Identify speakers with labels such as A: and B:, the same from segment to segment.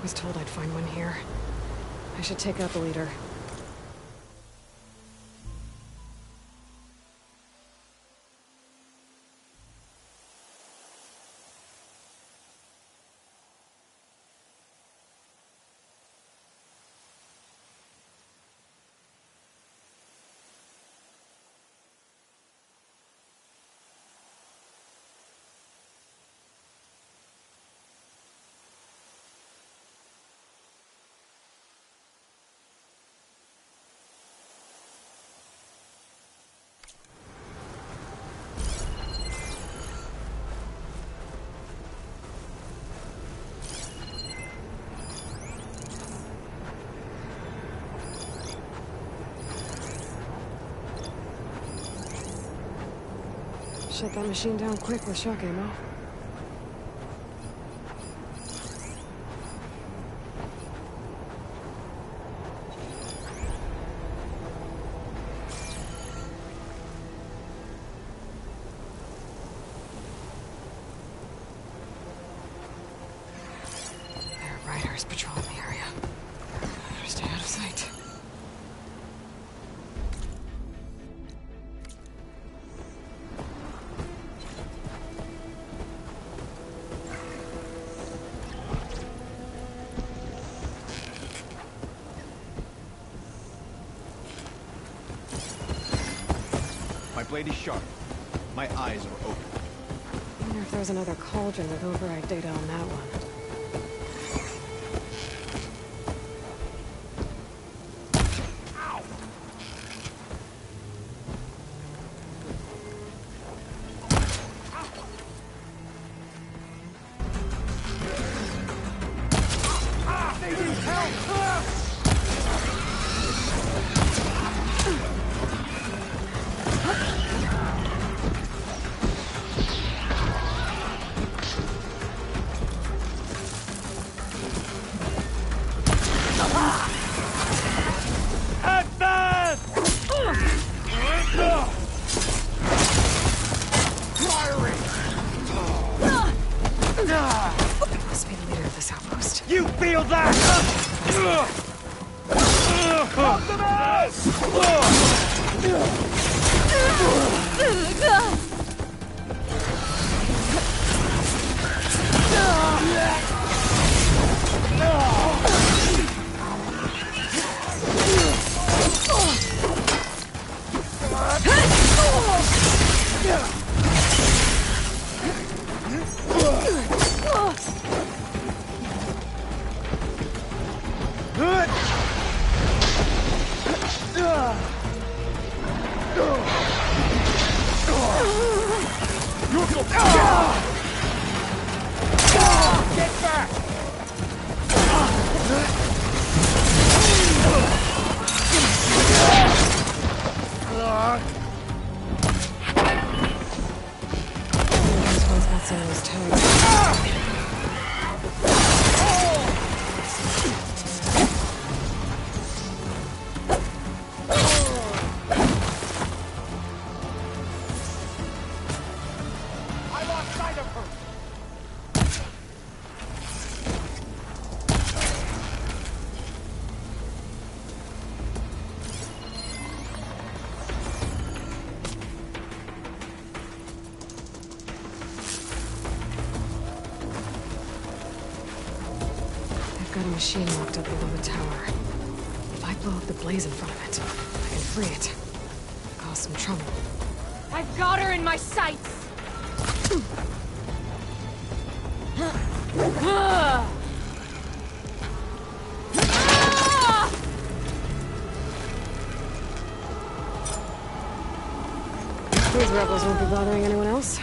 A: was told I'd find one here. I should take out the leader. Shut that machine down quick with shock ammo. There are riders patrolling the area. Stay out of sight.
B: My blade is sharp. My eyes are open.
A: I wonder if there's another cauldron with override data on that one. Must be the leader of this outpost.
C: You feel that? Get back!
A: This one's got some of his toes.
C: I lost sight of her!
A: I've got a machine locked up below the tower. If I blow up the blaze in front of it, I can free it. Cause some trouble.
D: I've got her in my sights!
A: These rebels won't be bothering anyone else.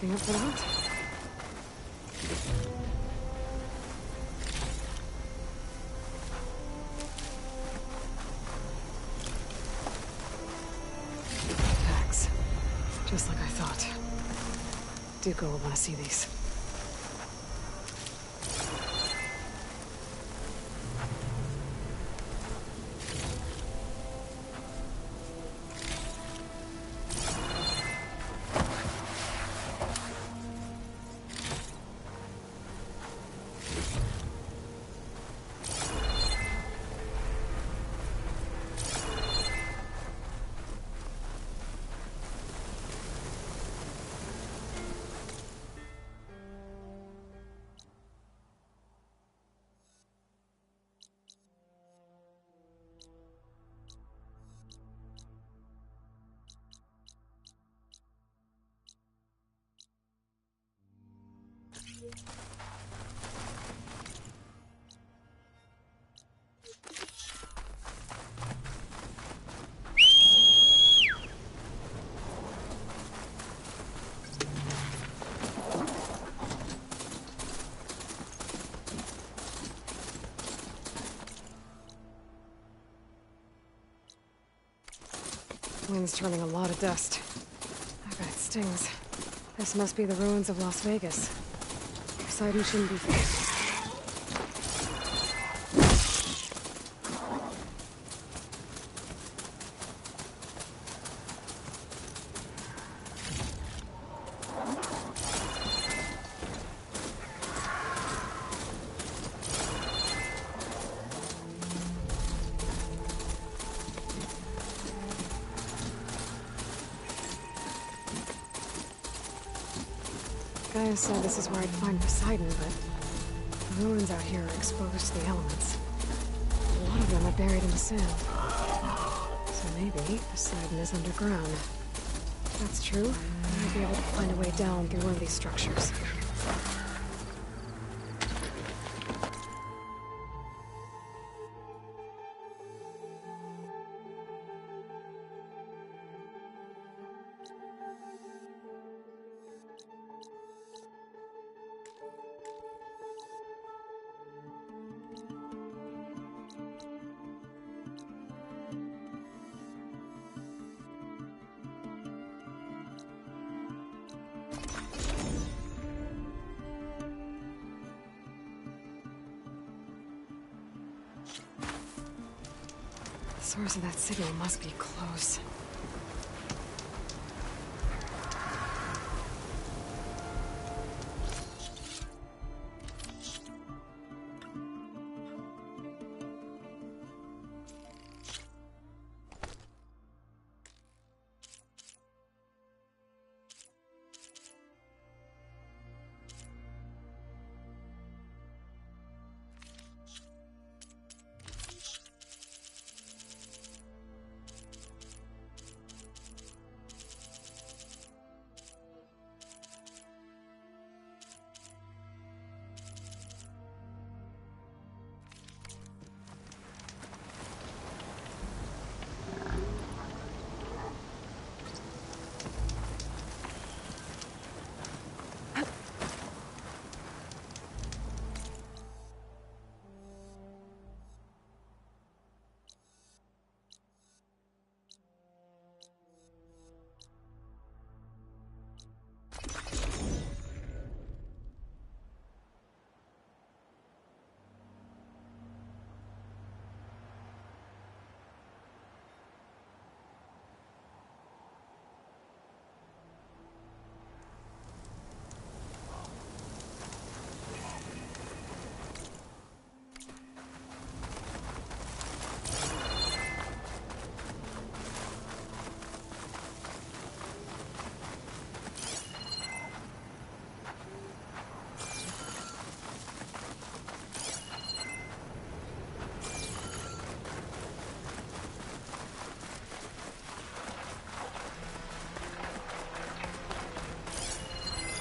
A: Anything up for that? Packs. Just like I thought. Dooku will want to see these. Wind's turning a lot of dust. I bet it stings. This must be the ruins of Las Vegas. Poseidon shouldn't be... Gaia said this is where I'd find Poseidon, but the ruins out here are exposed to the elements. A lot of them are buried in the sand. So maybe Poseidon is underground. If that's true, I might be able to find a way down through one of these structures. The source of that signal must be close.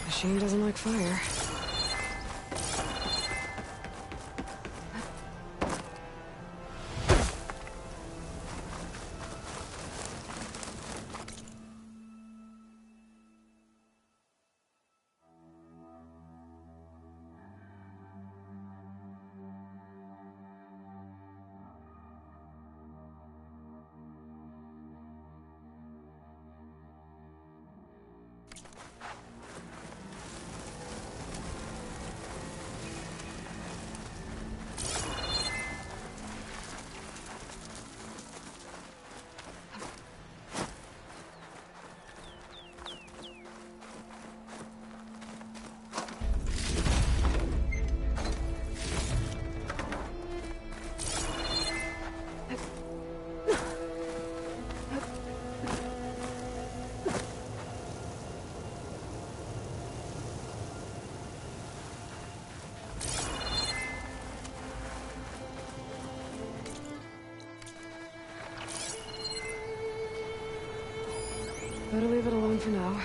A: Machine doesn't like fire. Better leave it alone for now.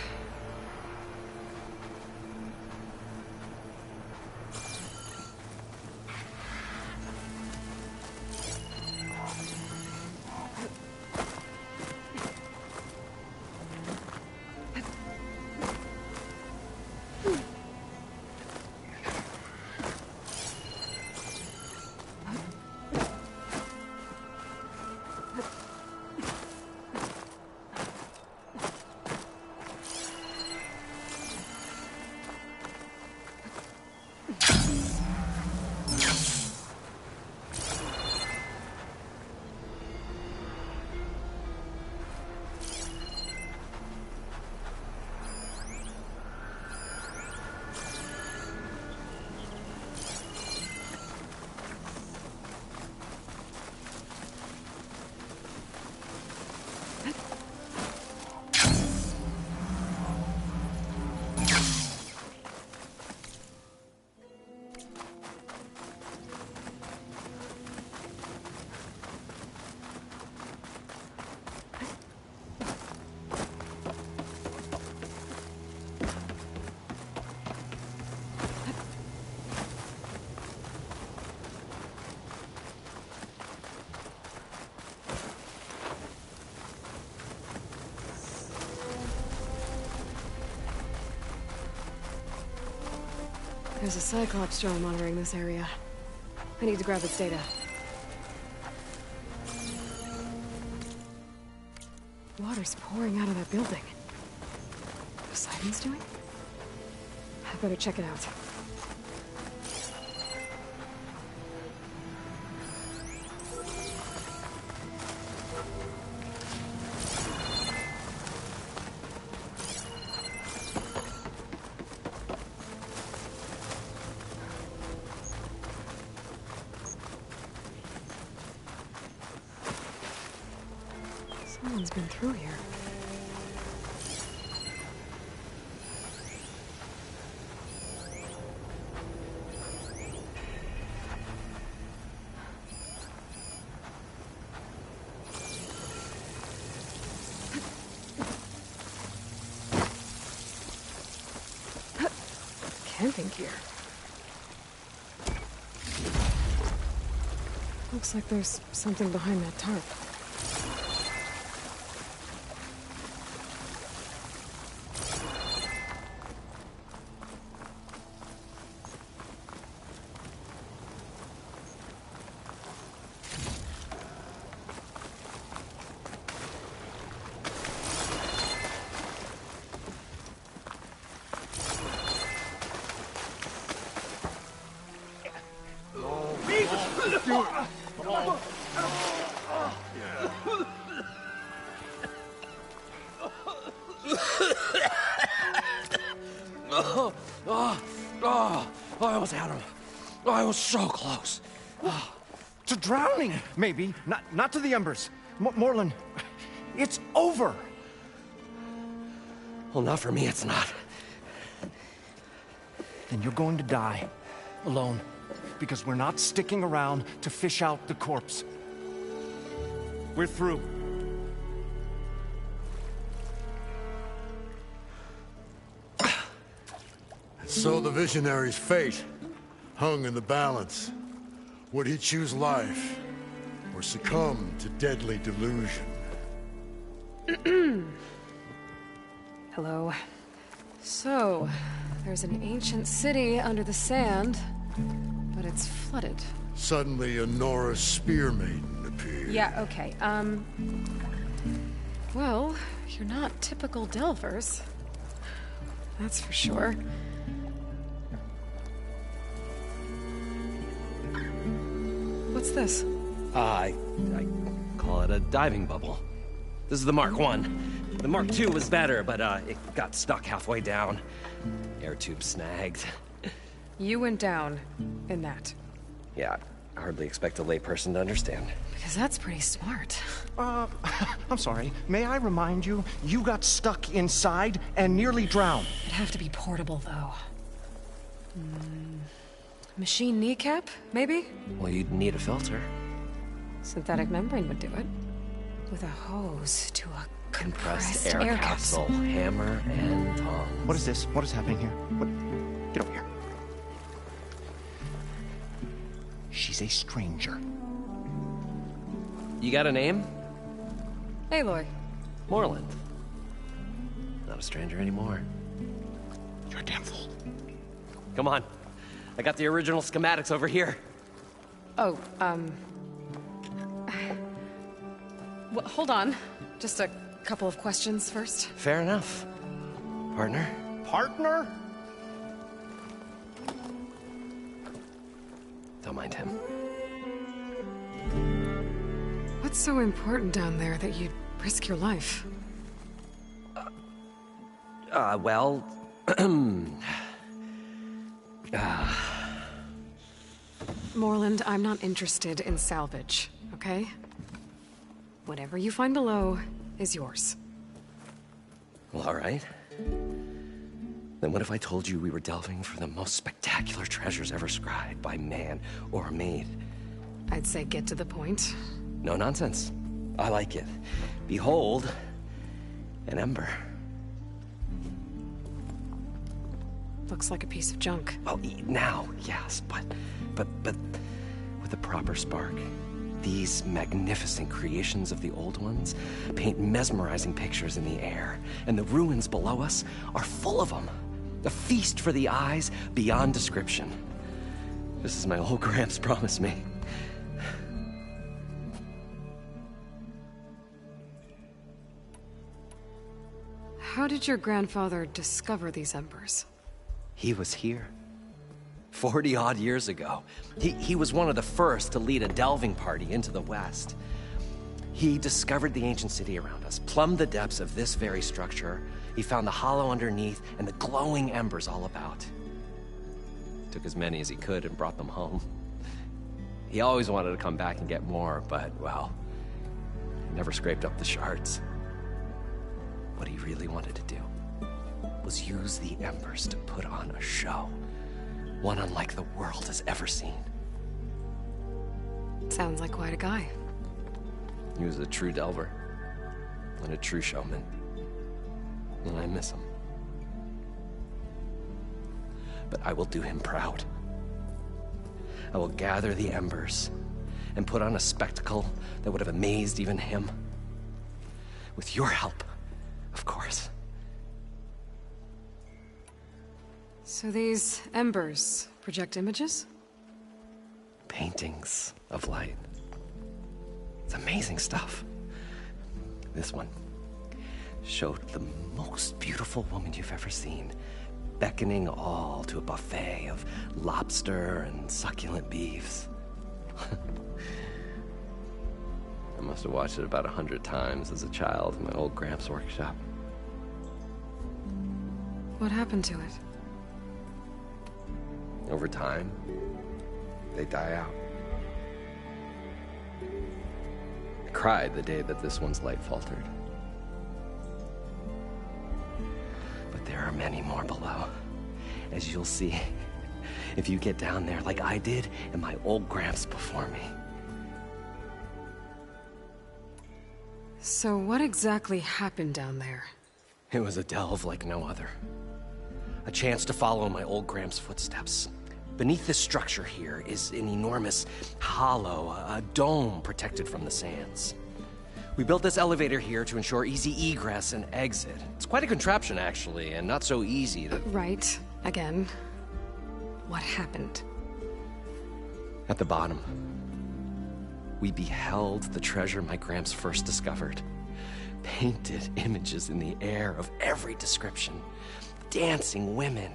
A: There's a Cyclops drone monitoring this area. I need to grab its data. Water's pouring out of that building. Poseidon's doing? I better check it out. Someone's been through here. Camping gear. Looks like there's something behind that tarp.
E: I almost had him. I was so close.
B: To drowning, maybe. Not to the embers. Morlun, it's over.
E: Well, not for me, it's not.
B: Then you're going to die. Alone. Because we're not sticking around to fish out the corpse. We're through.
F: So the visionary's fate hung in the balance. Would he choose life or succumb to deadly delusion?
A: Hello. So, there's an ancient city under the sand, but it's flooded.
F: Suddenly a Nora spear maiden appeared.
A: Yeah, okay, well, you're not typical Delvers. That's for sure. What's this?
E: I call it a diving bubble. This is the Mark 1. The Mark 2 was better, but it got stuck halfway down. Air tube snagged.
A: You went down in that.
E: Yeah, I hardly expect a layperson to understand.
A: Because that's pretty smart.
B: I'm sorry. May I remind you, you got stuck inside and nearly drowned.
A: It'd have to be portable, though. Machine kneecap, maybe?
E: Well, you'd need a filter.
A: Synthetic membrane would do it. with a hose to a
E: Compressed
A: compressed
E: air capsule, hammer and tongs.
B: What is this? What is happening here? What? Get over here. She's a stranger.
E: You got a name?
A: Aloy.
E: Moreland. Not a stranger anymore.
B: You're a damn fool.
E: Come on. I got the original schematics over here.
A: Oh, well, hold on. Just a couple of questions first.
E: Fair enough. Partner?
B: Partner?
E: Don't mind him.
A: What's so important down there that you'd risk your life?
E: Well...
A: Moreland, I'm not interested in salvage, okay? Whatever you find below is yours.
E: Well, all right. Then what if I told you we were delving for the most spectacular treasures ever scribed by man or maid?
A: I'd say get to the point.
E: No nonsense. I like it. Behold, an ember.
A: Looks like a piece of junk.
E: Well, now, yes, but with a proper spark. These magnificent creations of the old ones paint mesmerizing pictures in the air, and the ruins below us are full of them. A feast for the eyes beyond description. Just as my old Gramps promised me.
A: How did your grandfather discover these embers?
E: He was here. 40-odd years ago. He was one of the first to lead a delving party into the West. He discovered the ancient city around us, plumbed the depths of this very structure. He found the hollow underneath and the glowing embers all about. Took as many as he could and brought them home. He always wanted to come back and get more, but, well, he never scraped up the shards. What he really wanted to do was use the embers to put on a show. One unlike the world has ever seen.
A: Sounds like quite a guy.
E: He was a true delver. And a true showman. And I miss him. But I will do him proud. I will gather the embers and put on a spectacle that would have amazed even him. With your help, of course.
A: So these embers project images?
E: Paintings of light. It's amazing stuff. This one showed the most beautiful woman you've ever seen, beckoning all to a buffet of lobster and succulent beefs. I must have watched it about 100 times as a child in my old Gramps workshop.
A: What happened to it?
E: Over time, they die out. I cried the day that this one's light faltered. But there are many more below, as you'll see if you get down there like I did and my old Gramps before me.
A: So what exactly happened down there?
E: It was a delve like no other. A chance to follow my old Gramps' footsteps. Beneath this structure here is an enormous hollow, a dome protected from the sands. We built this elevator here to ensure easy egress and exit. It's quite a contraption, actually, and not so easy to...
A: Right. Again. What happened?
E: At the bottom, we beheld the treasure my Gramps first discovered. Painted images in the air of every description. Dancing women,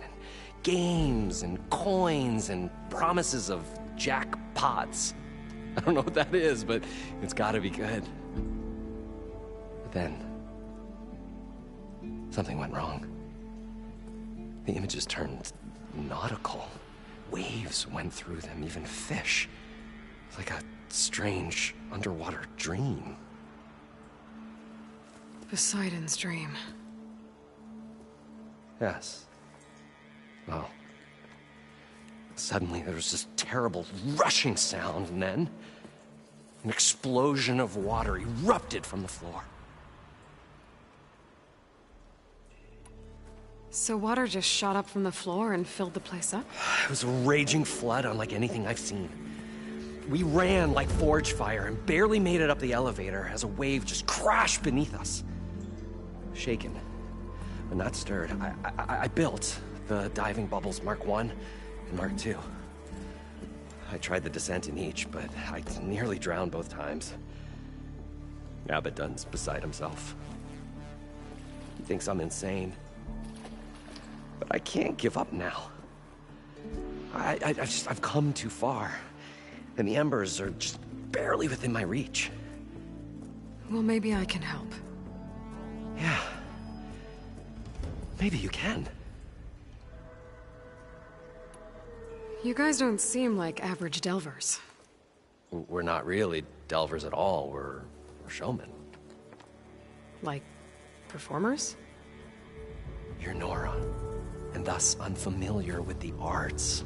E: games and coins and promises of jackpots. I don't know what that is, but it's gotta be good. But then, something went wrong. The images turned nautical. Waves went through them, even fish. It's like a strange underwater dream.
A: Poseidon's dream.
E: Yes. Well, suddenly there was this terrible rushing sound, and then an explosion of water erupted from the floor.
A: So water just shot up from the floor and filled the place up?
E: It was a raging flood unlike anything I've seen. We ran like forge fire and barely made it up the elevator as a wave just crashed beneath us. Shaken, but not stirred, I built the diving bubbles Mark 1 and Mark 2. I tried the descent in each, but I nearly drowned both times. Abaddon's beside himself. He thinks I'm insane. But I can't give up now. I've come too far. And the embers are just barely within my reach.
A: Well, maybe I can help.
E: Yeah. Maybe you can.
A: You guys don't seem like average delvers.
E: We're not really delvers at all. We're showmen.
A: Like, performers?
E: You're Nora, and thus unfamiliar with the arts.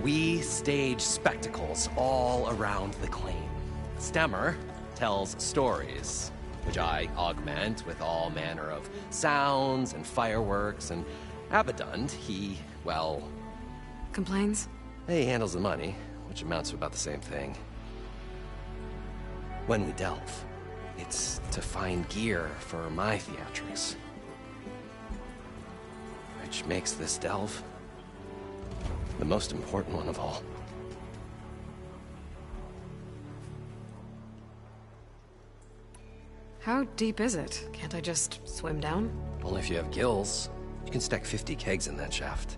E: We stage spectacles all around the claim. Stemmer tells stories, which I augment with all manner of sounds and fireworks, and Abaddon, he, well...
A: Complains?
E: He handles the money, which amounts to about the same thing. When we delve, it's to find gear for my theatrics. Which makes this delve the most important one of all.
A: How deep is it? Can't I just swim down?
E: Only if you have gills. You can stack 50 kegs in that shaft.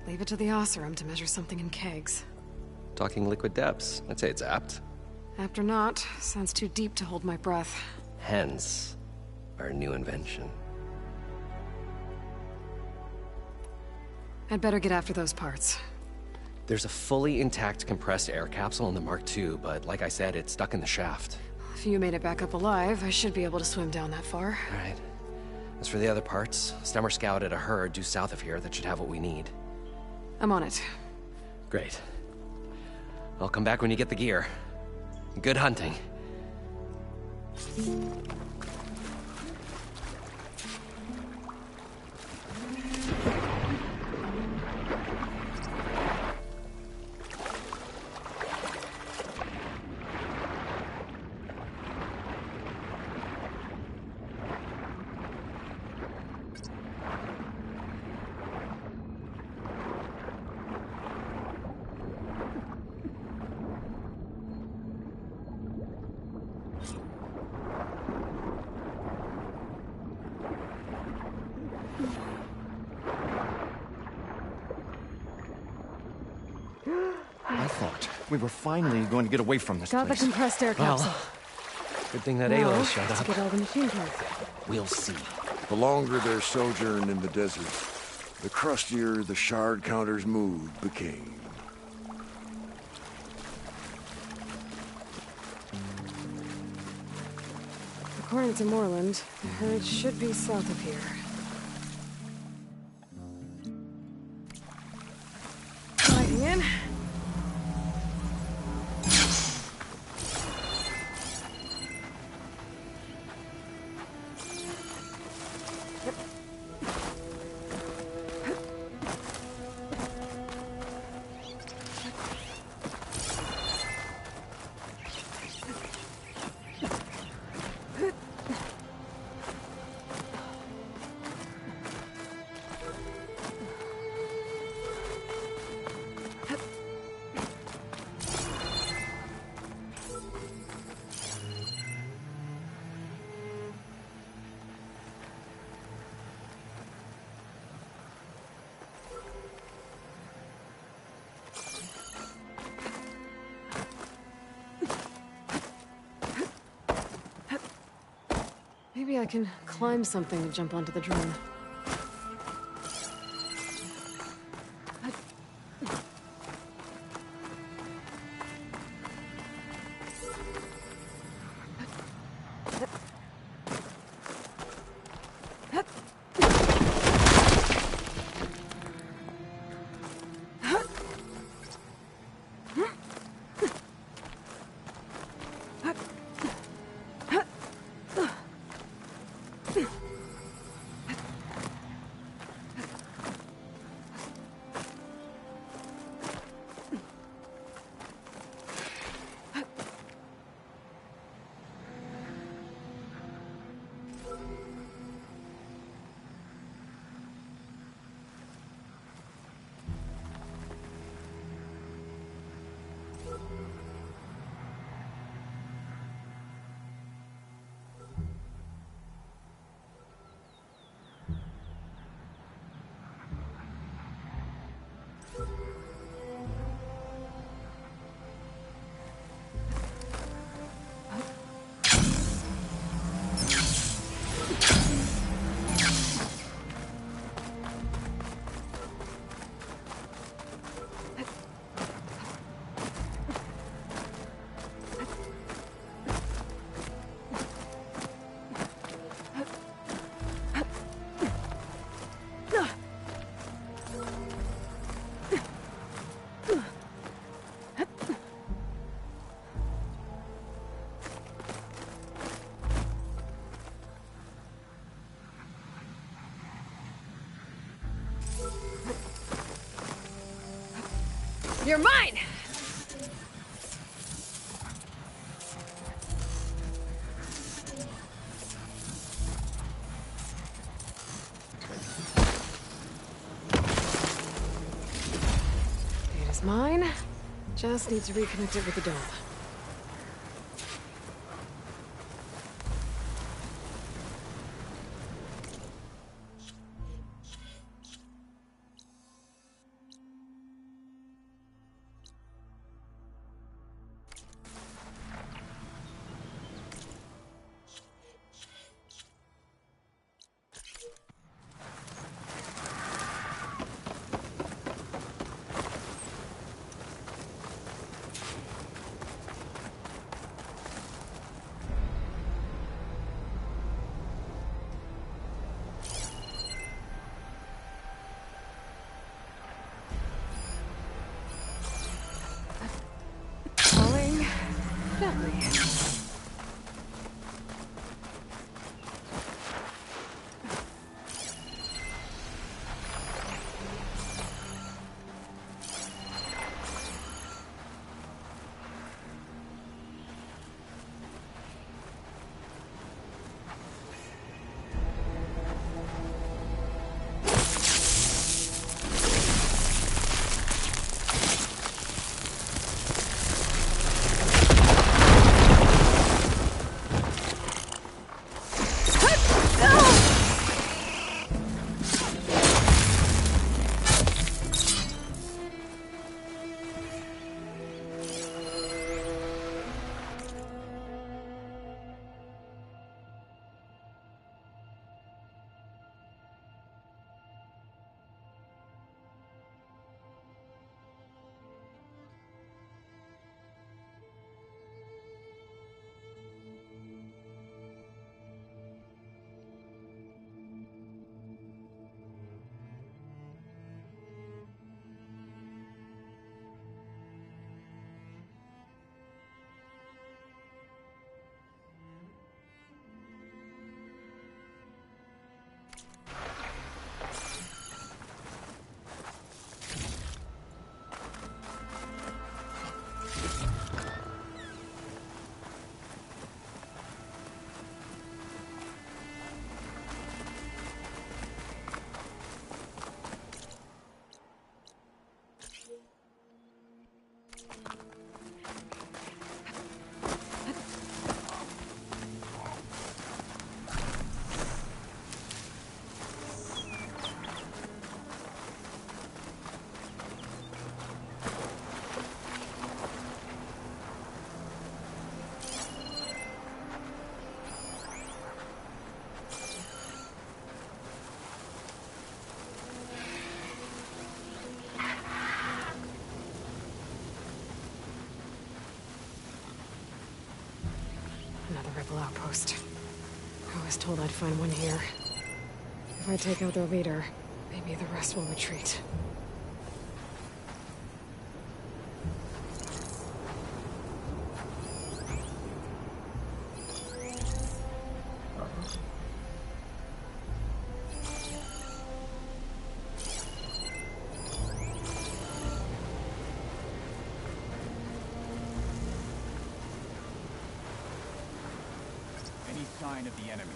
A: Leave it to the Oseram to measure something in kegs.
E: Talking liquid depths, I'd say it's apt.
A: Apt or not, sounds too deep to hold my breath.
E: Hence, our new invention.
A: I'd better get after those parts.
E: There's a fully intact compressed air capsule in the Mark II, but like I said, it's stuck in the shaft.
A: If you made it back up alive, I should be able to swim down that far.
E: All right. As for the other parts, Stemmer scouted a herd due south of here that should have what we need.
A: I'm on it.
E: Great. I'll come back when you get the gear. Good hunting.
B: I thought we were finally going to get away from this
A: Got the
B: place.
A: compressed air capsule.
E: Good thing that
A: Now,
E: Aloy showed
A: let's
E: up.
A: get all the machine parts.
E: We'll see.
F: The longer their sojourn in the desert, the crustier the shard counter's mood became.
A: According to Moreland, the herd should be south of here. Lighting in. Maybe I can climb something to jump onto the drone. You're mine! It is mine. Just need to reconnect it with the dome. Falling gently. Another rebel outpost. I was told I'd find one here. If I take out their leader, maybe the rest will retreat.
C: Any sign of the enemy?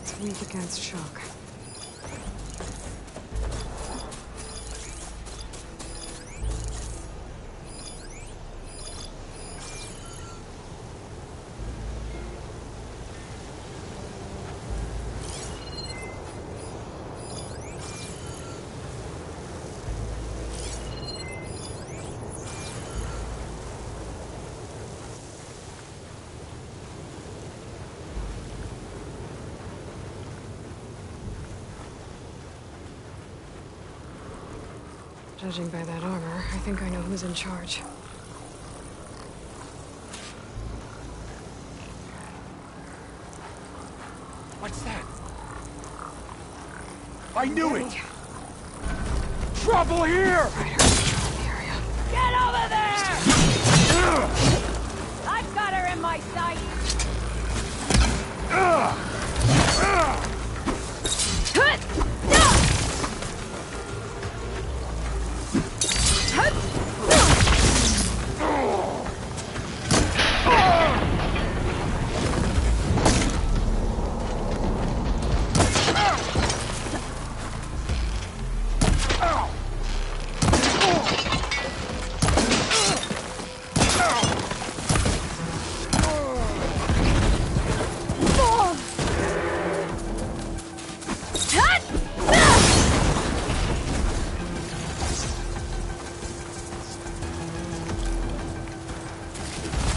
A: It's weak against shock. Judging by that armor, I think I know who's in charge.
C: What's that? I knew it! Trouble here!
A: Riders in the area.
D: Get over there!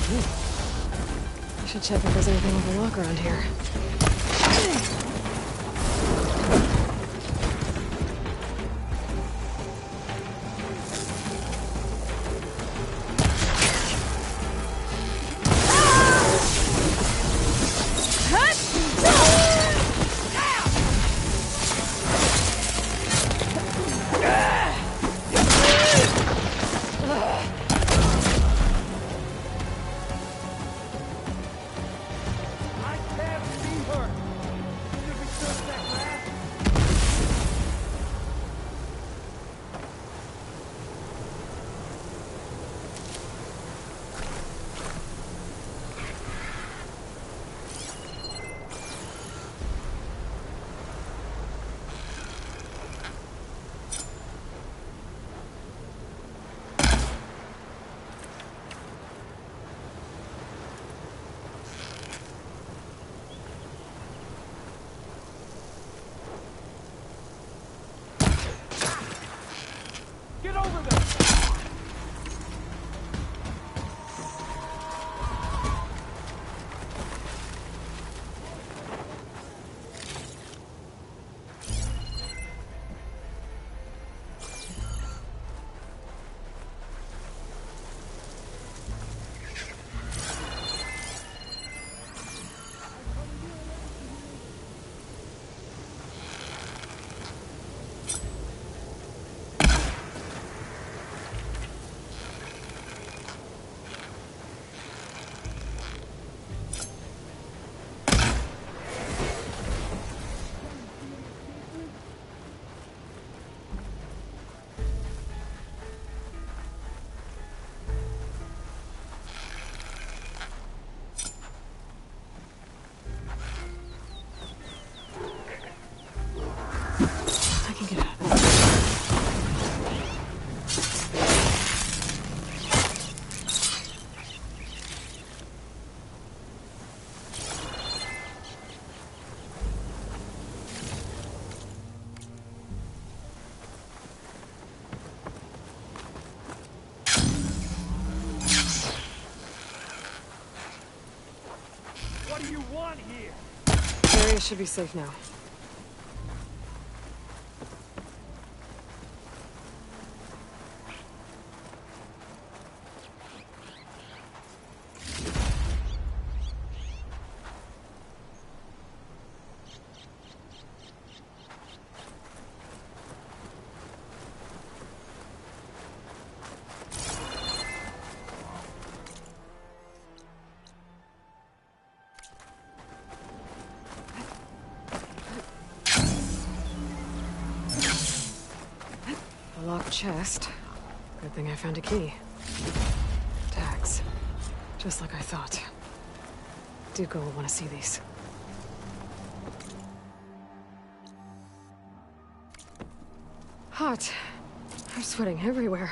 A: I should check if there's anything with a lock around here.
C: Get over there! What do you want here?
A: The area should be safe now. A locked chest. Good thing I found a key. Tags. Just like I thought. Dooku will want to see these. Hot. I'm sweating everywhere.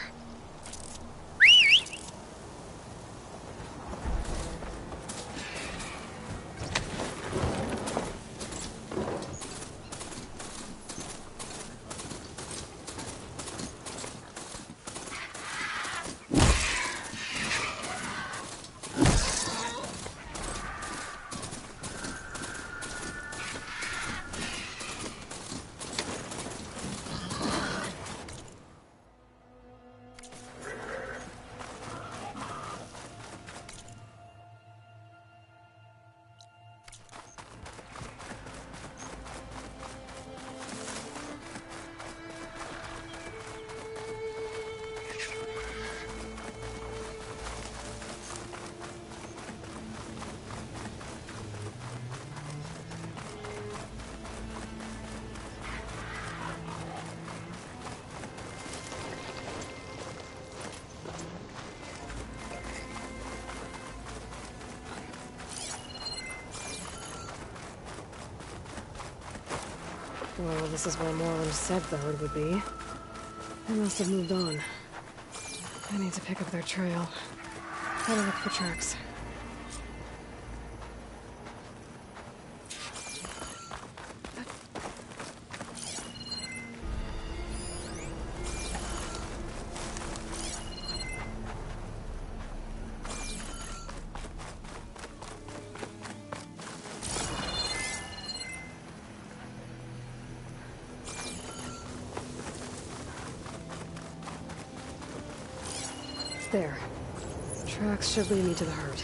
A: Well, this is where Morlund said the herd would be. They must have moved on. I need to pick up their trail. Gotta look for tracks. there. Tracks should lead me to the herd.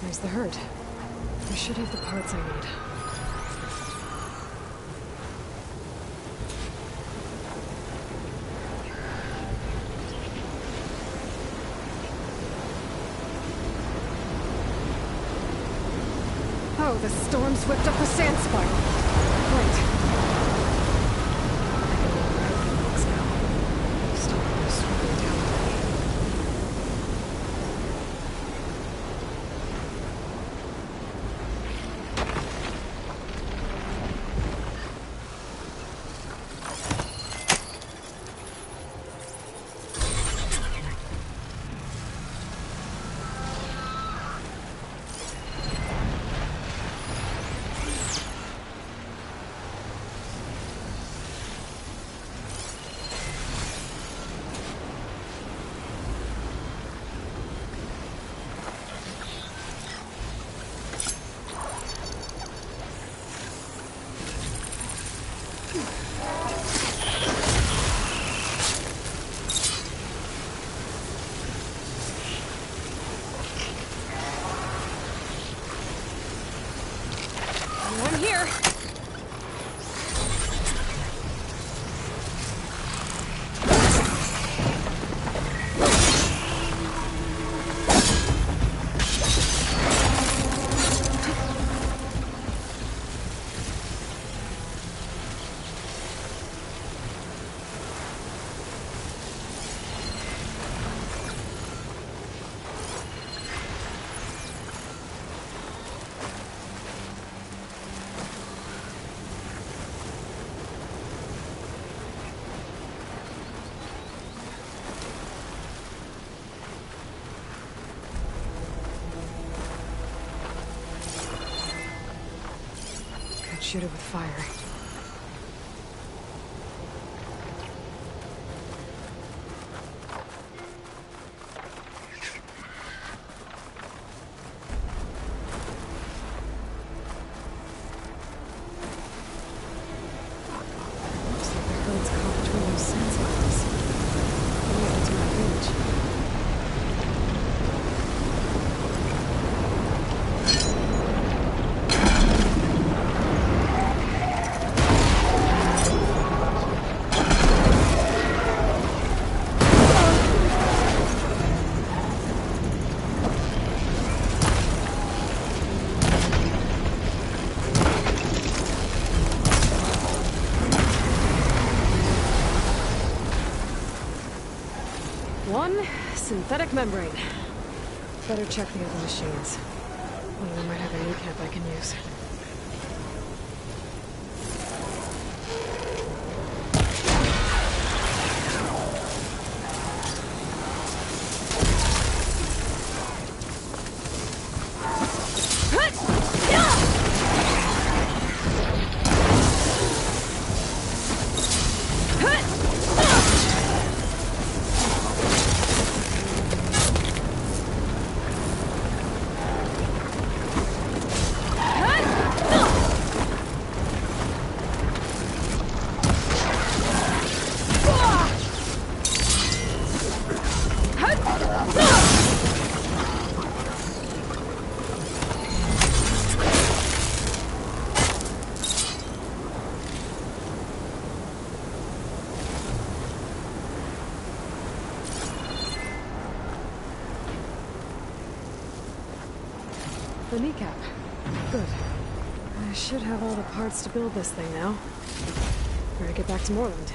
A: There's the herd. I should have the parts I need. Oh, the storm swept up the sand spiral. Great. I can know where everything looks now. Stop them swimming down the way. One here. Shoot it with fire. Looks like the herd's caught between those sand spirals. Maybe it's my village. One synthetic membrane. Better check the other machines. One of them might have a kneecap I can use. The kneecap. Good. I should have all the parts to build this thing now. Better get back to Moreland.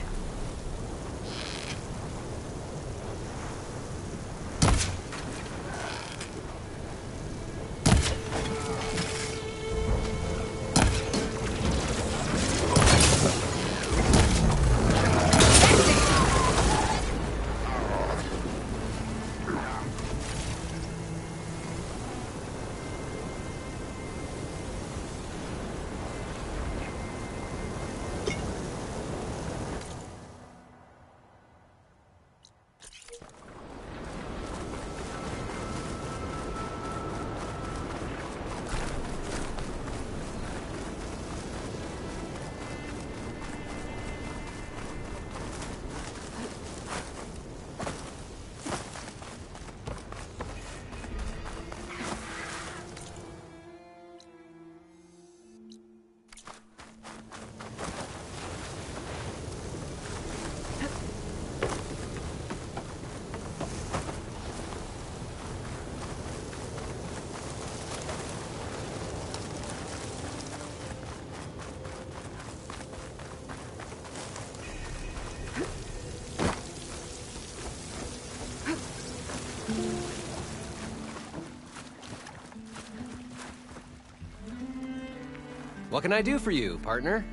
E: What can I do for you, partner?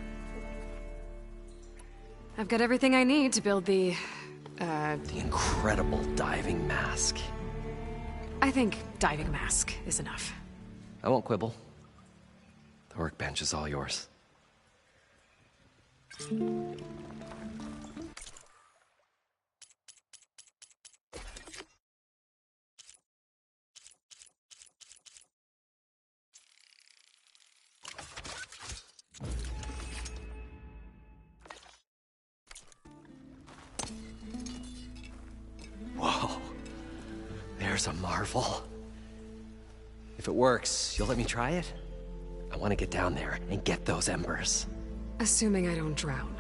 A: I've got everything I need to build the
E: incredible diving mask.
A: I think diving mask is enough.
E: I won't quibble. The workbench is all yours. Whoa. There's a marvel. If it works, you'll let me try it? I want to get down there and get those embers.
A: Assuming I don't drown.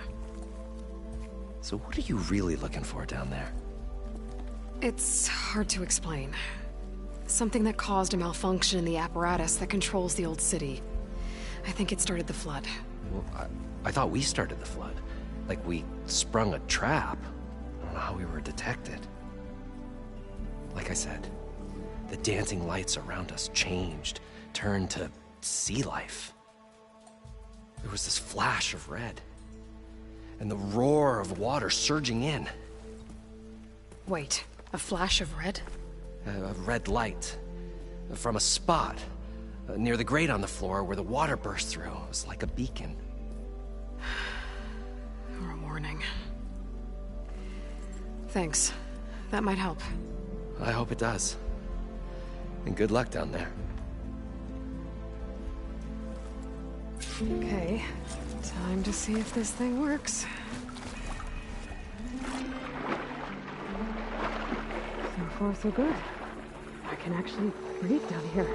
E: So what are you really looking for down there?
A: It's hard to explain. Something that caused a malfunction in the apparatus that controls the old city. I think it started the flood.
E: Well, I thought we started the flood. Like we sprung a trap. I don't know how we were detected. Like I said, the dancing lights around us changed, turned to sea life. There was this flash of red, and the roar of water surging in.
A: Wait, a flash of red?
E: A red light from a spot near the grate on the floor where the water burst through. It was like a beacon.
A: Or a warning. Thanks. That might help.
E: I hope it does. And good luck down there.
A: Okay, time to see if this thing works. So far, so good. I can actually breathe down here.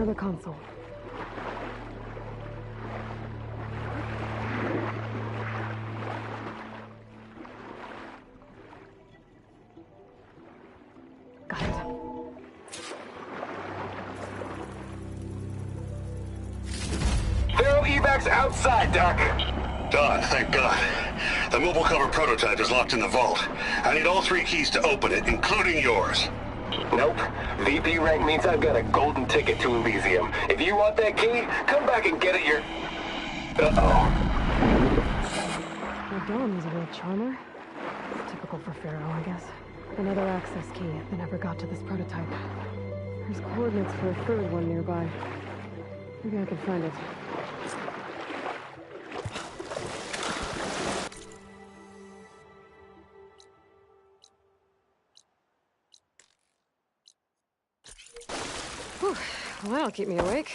A: another console. Got it.
G: They're evacs outside, Doc.
H: Done, thank God. The mobile cover prototype is locked in the vault. I need all 3 keys to open it, including yours.
G: Nope. VP rank means I've got a golden ticket to Elysium. If you want that key, come back and get it Uh-oh.
A: Well, Dawn was a real charmer. Typical for Pharaoh, I guess. Another access key that never got to this prototype. There's coordinates for a third one nearby. Maybe I can find it. Whew. Well, that'll keep me awake.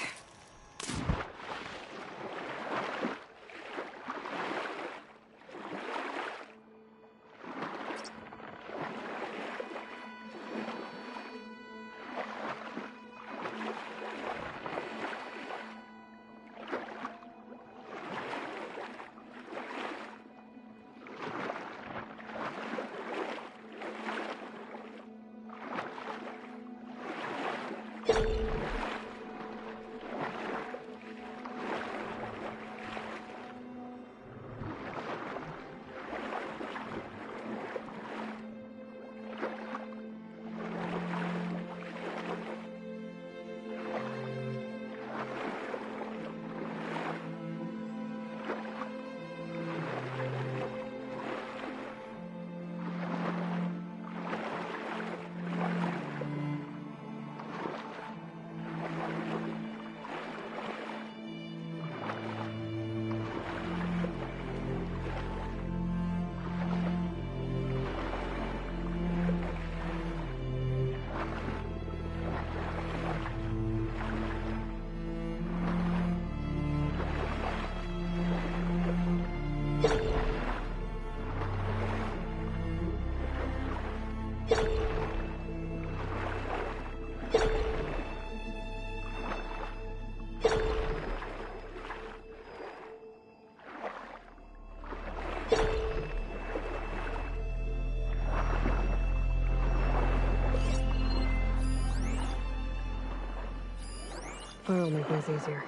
A: Fire'll make things easier.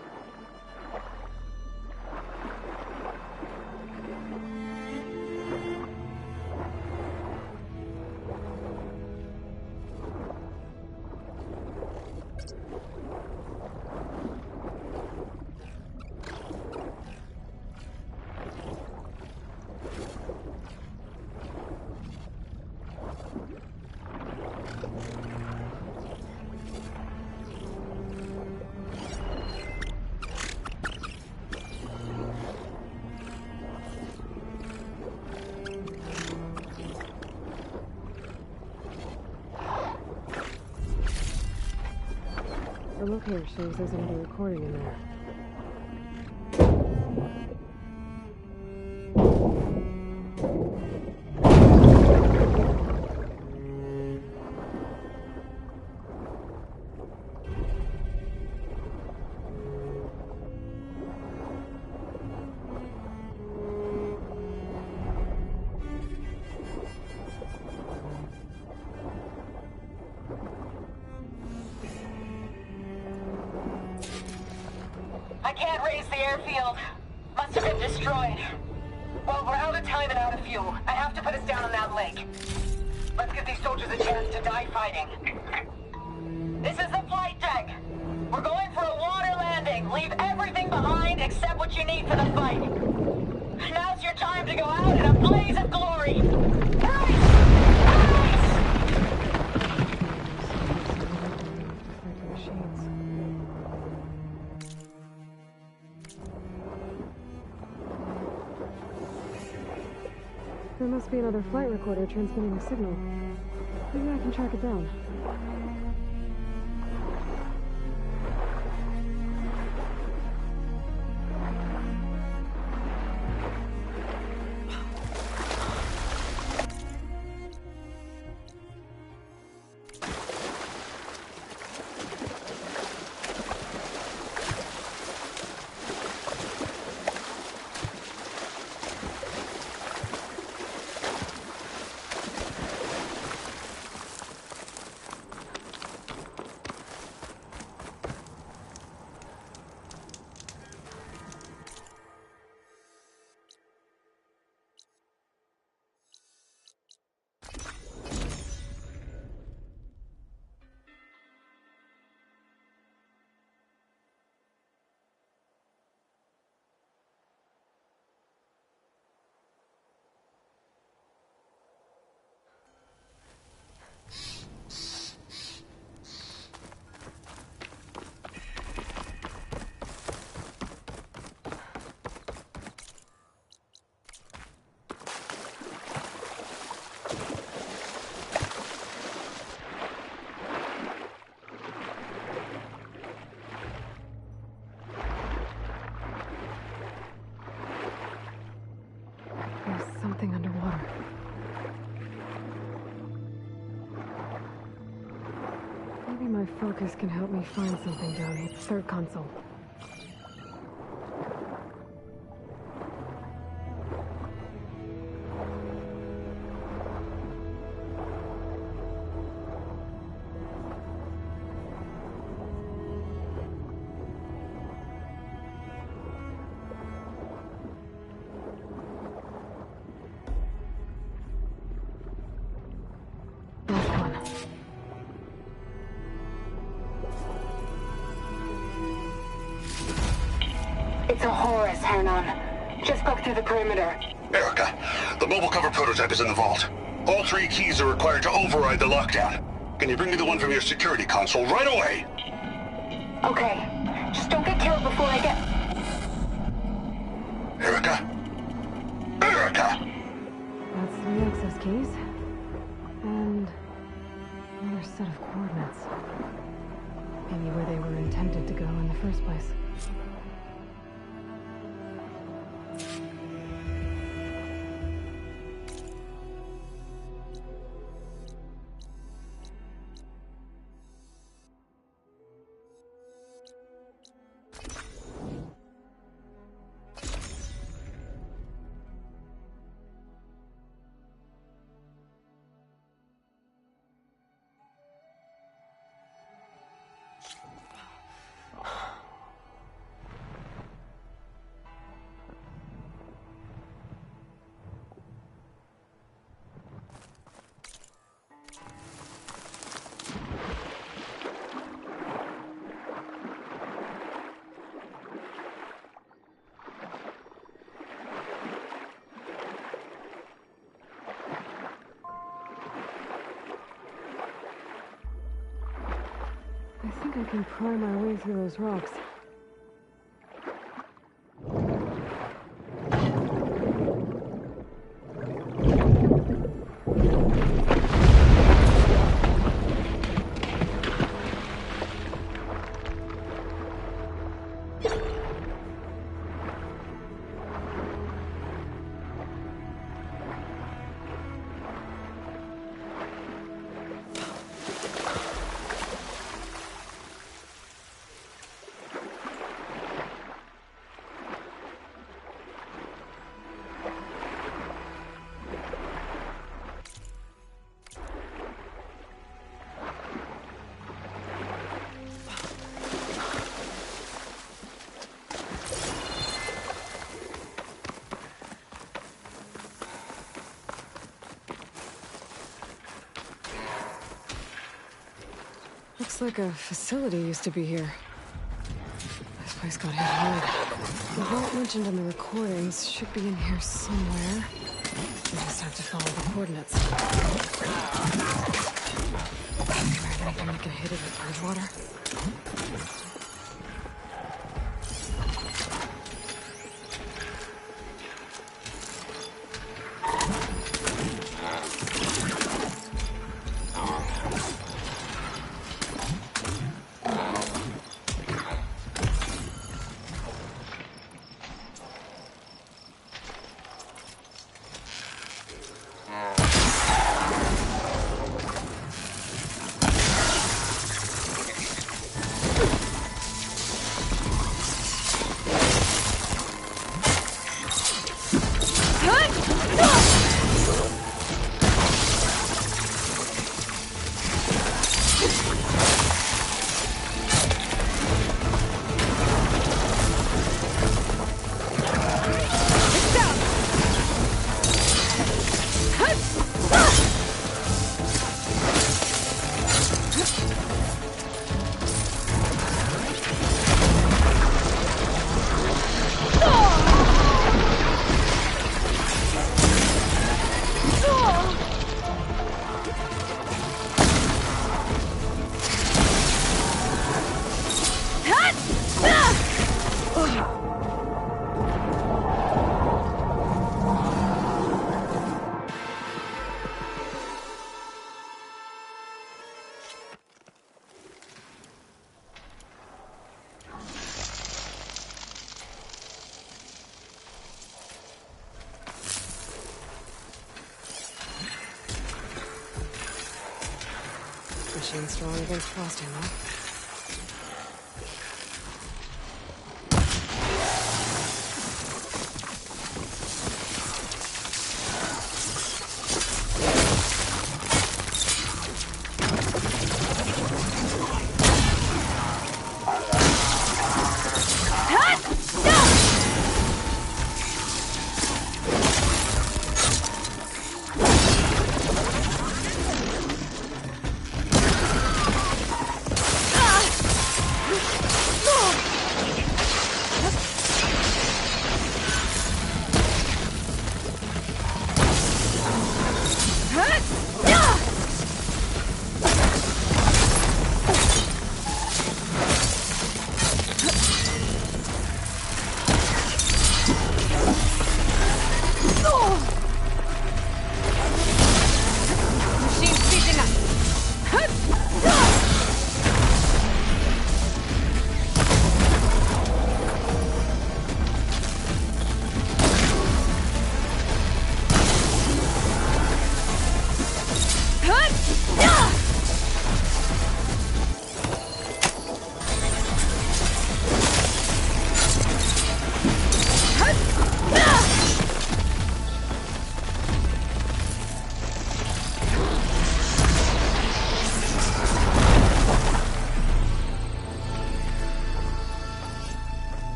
A: The locator shows there's another recording in there.
I: I can't raise the airfield. Must have been destroyed. Well, we're out of time and out of fuel. I have to put us down on that lake. Let's give these soldiers a chance to die fighting. This is the flight deck. We're going for a water landing. Leave everything behind except what you need for the fight. Now's your time to go out in a blaze of glory. Hurry!
A: There must be another flight recorder transmitting a signal. Maybe I can track it down. nothing underwater. Maybe my focus can help me find something down here. Third console.
I: It's a Horus, Hernon. Just broke through the perimeter.
H: Erica, the mobile cover prototype is in the vault. All 3 keys are required to override the lockdown. Can you bring me the one from your security console right away?
I: Okay. Just don't get killed before I get...
H: Erica? Erica!
A: That's 3 access keys. And another set of coordinates. Maybe where they were intended to go in the first place. I think I can pry my way through those rocks. Looks like a facility used to be here. This place got hit hard. The vault mentioned in the recordings should be in here somewhere. We just have to follow the coordinates. Anything that can hit it with Bridgewater? Machine's strong against frost ammo.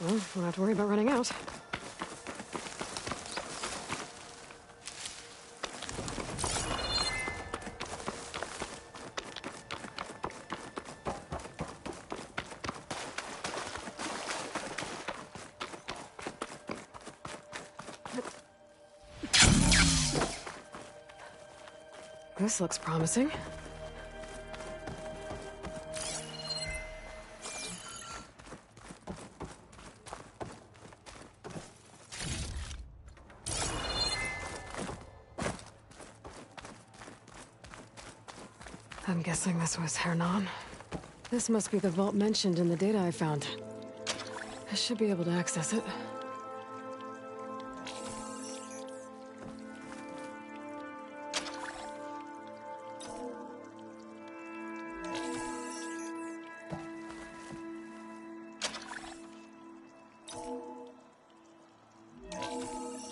A: Well, don't have to worry about running out. This looks promising. I'm guessing this was Hernan. This must be the vault mentioned in the data I found. I should be able to access it.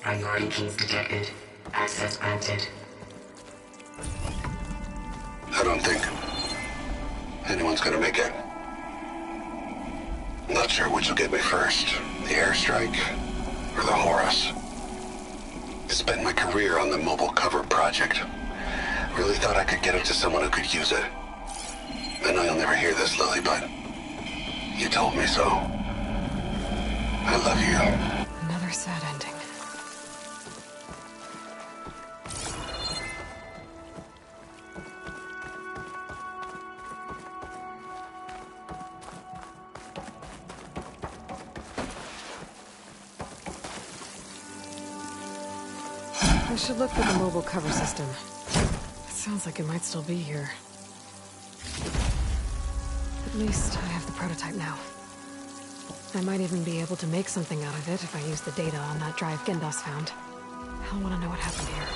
J: Priority keys detected. Access granted.
H: I don't think anyone's gonna make it. I'm not sure which will get me first, the airstrike or the Horus. I spent my career on the mobile cover project. Really thought I could get it to someone who could use it. I know you'll never hear this, Lily, but you told me so. I love you.
A: Another sad ending. I should look for the mobile cover system. It sounds like it might still be here. At least I have the prototype now. I might even be able to make something out of it if I use the data on that drive Gendas found. I'll want to know what happened here.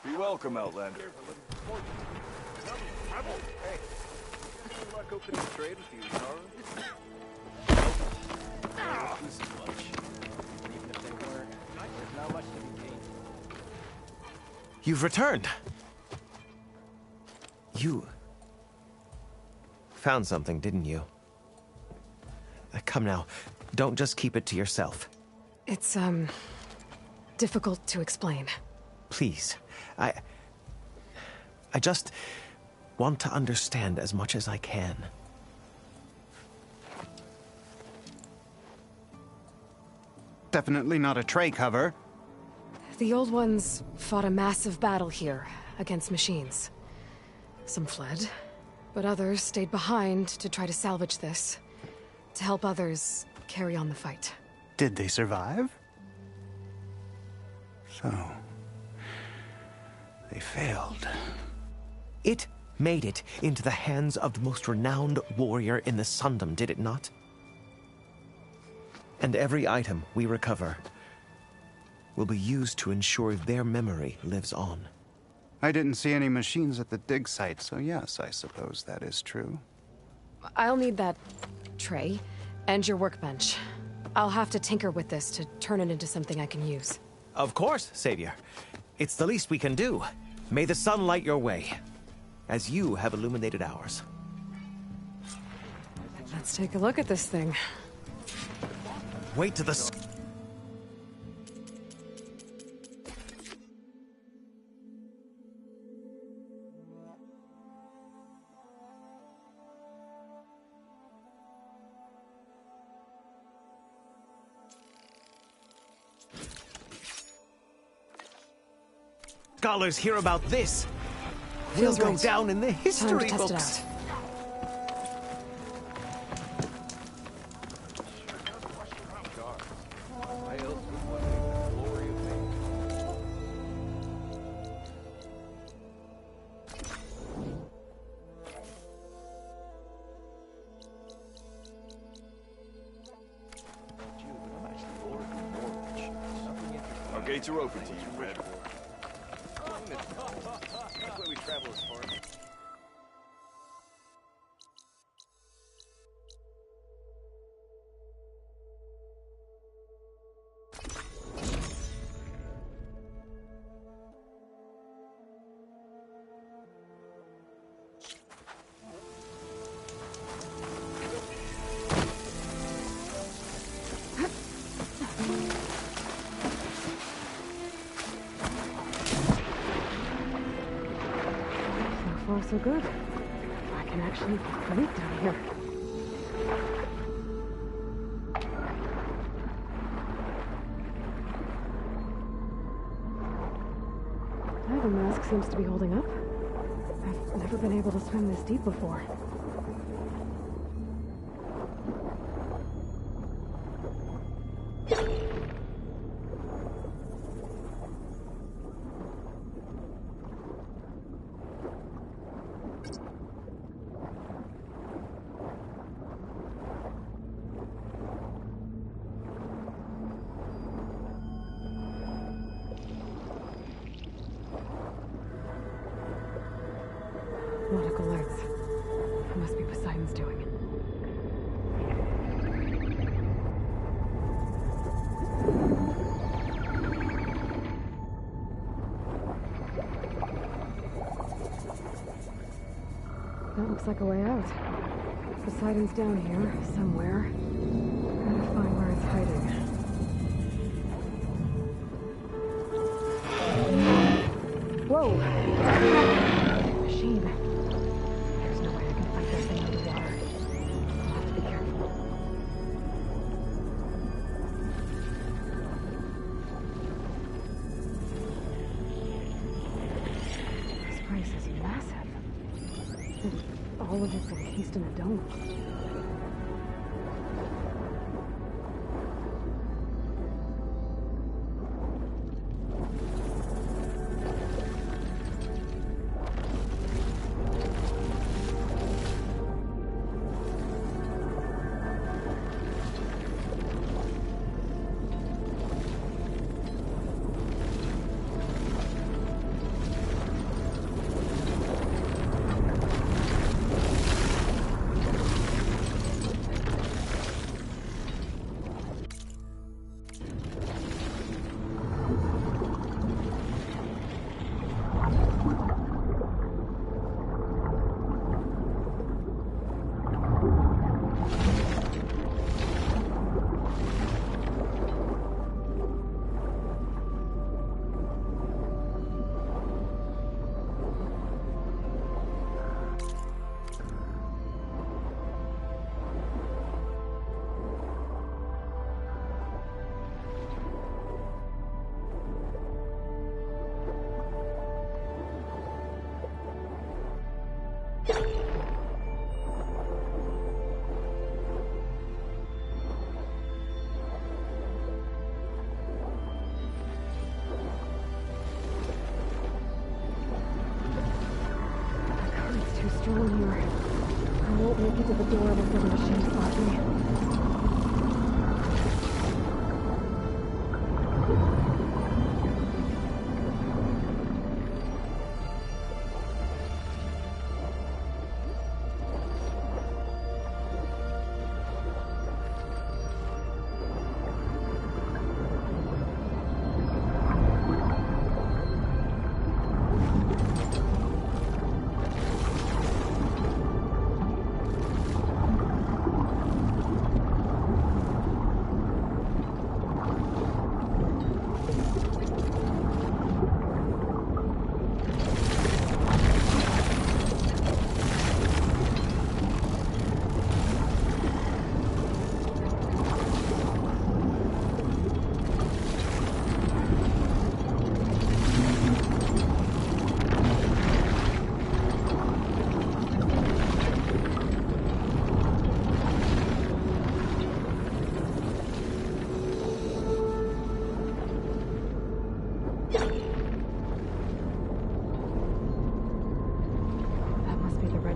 C: Be welcome, Outlander.
K: Hey, good luck opening trade with you, Zara. This is much. Even if they were, there's not much to be gained.
E: You've returned. You found something, didn't you? Come now, don't just keep it to yourself.
A: It's, difficult to explain.
E: Please, I just want to understand as much as I can.
L: Definitely not a tray cover.
A: The old ones fought a massive battle here against machines. Some fled, but others stayed behind to try to salvage this, to help others carry on the fight.
L: Did they survive? So, they failed.
E: It made it into the hands of the most renowned warrior in the Sundom, did it not? And every item we recover will be used to ensure their memory lives on.
L: I didn't see any machines at the dig site, so yes, I suppose that is true.
A: I'll need that tray and your workbench. I'll have to tinker with this to turn it into something I can use.
E: Of course, Savior. It's the least we can do. May the sun light your way, as you have illuminated ours.
A: Let's take a look at this thing.
E: Wait to the... Scholars hear about this. We'll
A: Feels
E: go
A: right.
E: down in the
A: Time
E: history
A: to test
E: books.
A: it out.
C: Our gates are open to you, Red.
K: That's why we travel as far.
A: So far, so good. I can actually breathe down here. Diving mask seems to be holding up. I've never been able to swim this deep before. Nautical lights. It must be Poseidon's doing. That looks like a way out. Poseidon's down here, somewhere. Gotta find where it's hiding. Whoa! Machine. There's no way I can fight this thing underwater. I'll have to be careful. This place is massive. And all of it's encased in a dome. door before the machine spot me.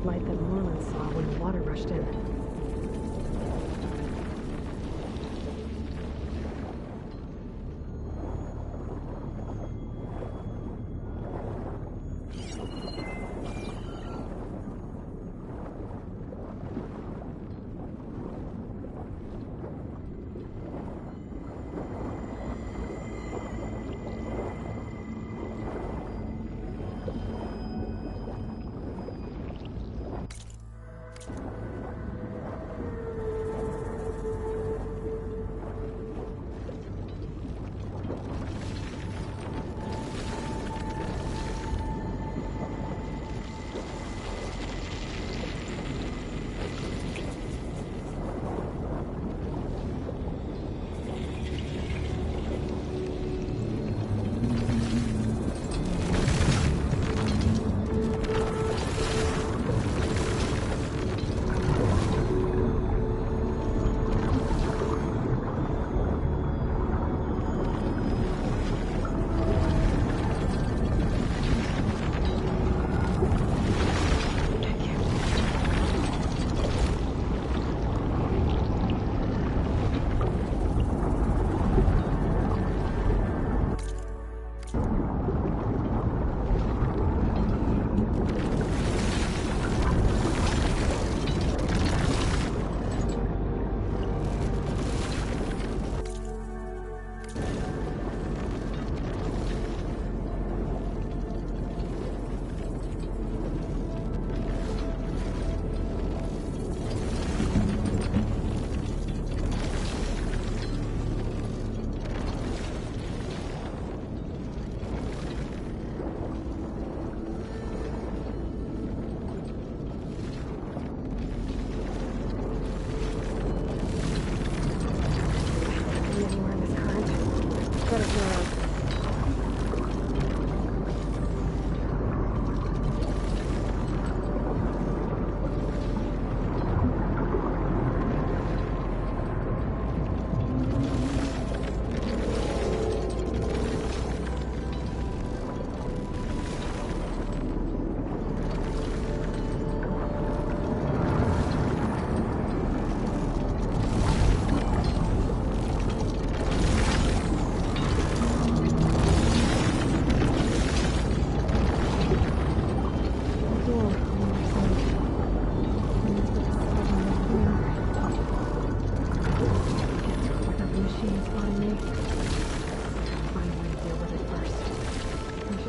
A: Light that Moreland saw when the water rushed in.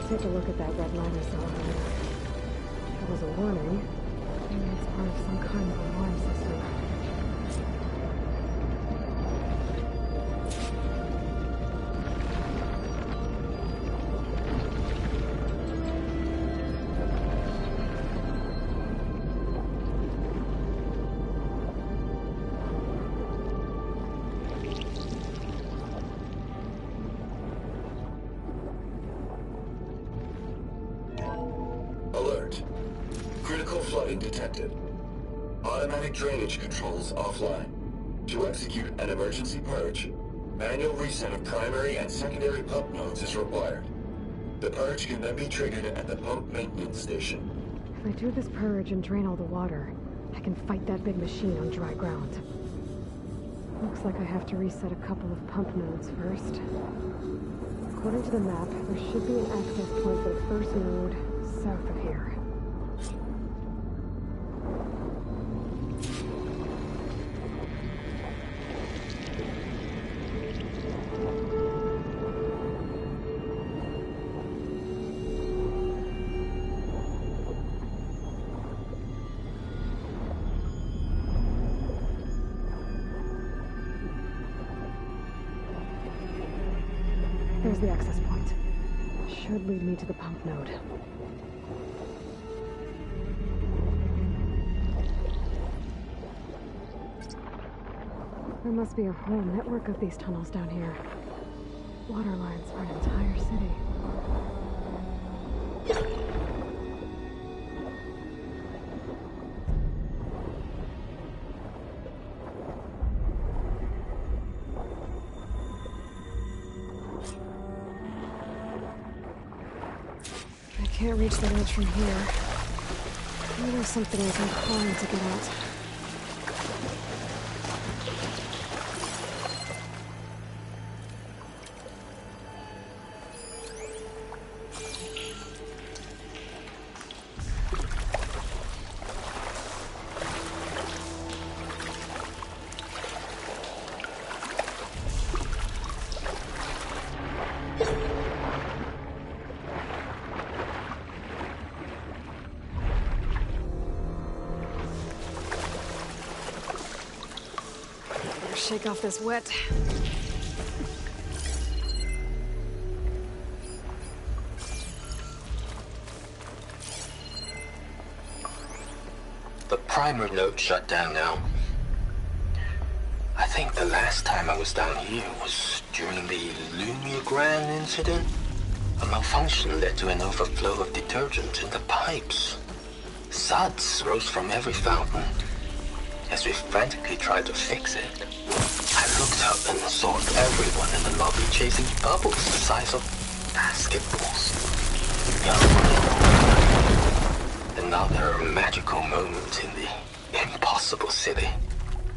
A: Take a look at that red line I saw earlier. If it was a warning, maybe it's part of some kind of alarm system.
H: Alert. Critical flooding detected. Automatic drainage controls offline. To execute an emergency purge, manual reset of primary and secondary pump nodes is required. The purge can then be triggered at the pump maintenance station.
A: If I do this purge and drain all the water, I can fight that big machine on dry ground. Looks like I have to reset a couple of pump nodes first. According to the map, there should be an access point for the first node south of here. There's the access point. Should lead me to the pump node. There must be a whole network of these tunnels down here. Water lines for an entire city. I can't reach the ledge from here. Maybe there's something I can climb to get out. Shake off this wet.
M: The primer node shut down now. I think the last time I was down here was during the Lumiogran incident. A malfunction led to an overflow of detergent in the pipes. Suds rose from every fountain. As we frantically tried to fix it, I looked up and saw everyone in the lobby chasing bubbles the size of basketballs. Another magical moment in the impossible city.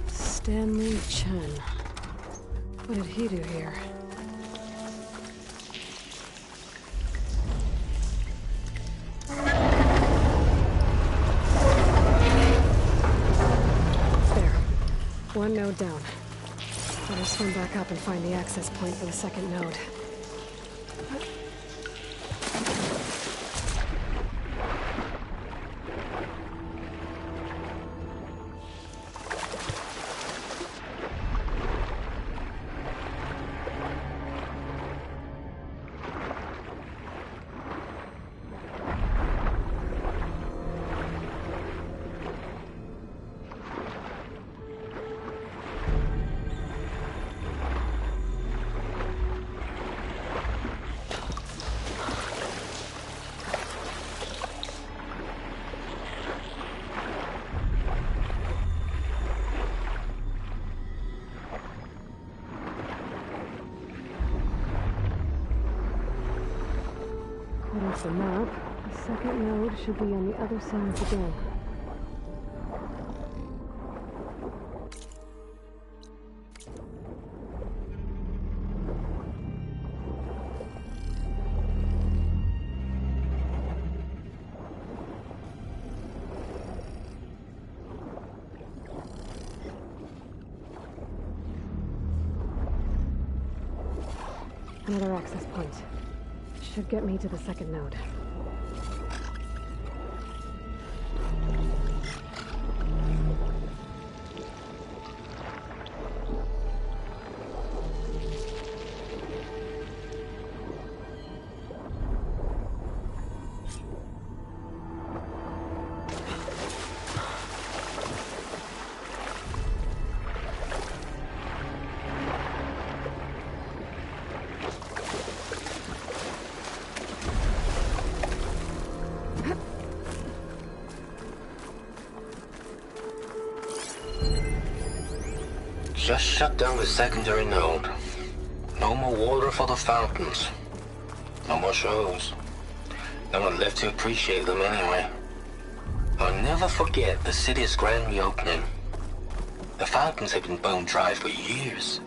A: Stanley Chen. What did he do here? One node down. Better swim back up and find the access point for the second node. According to the map, the second node should be on the other side of the dam. Another access point. Should get me to the second node.
M: Just shut down the secondary node. No more water for the fountains. No more shows. No one left to appreciate them anyway. I'll never forget the city's grand reopening. The fountains had been bone dry for years.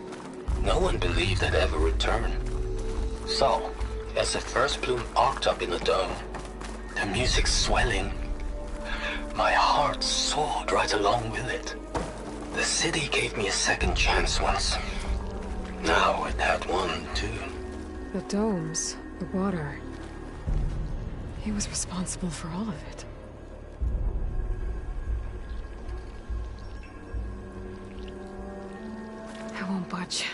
M: No one believed they'd ever return. So, as the first bloom arced up in the dome, the music swelling, my heart soared right along with it. The city gave me a second chance once. Now it had one, too.
A: The domes, the water. He was responsible for all of it. I won't budge.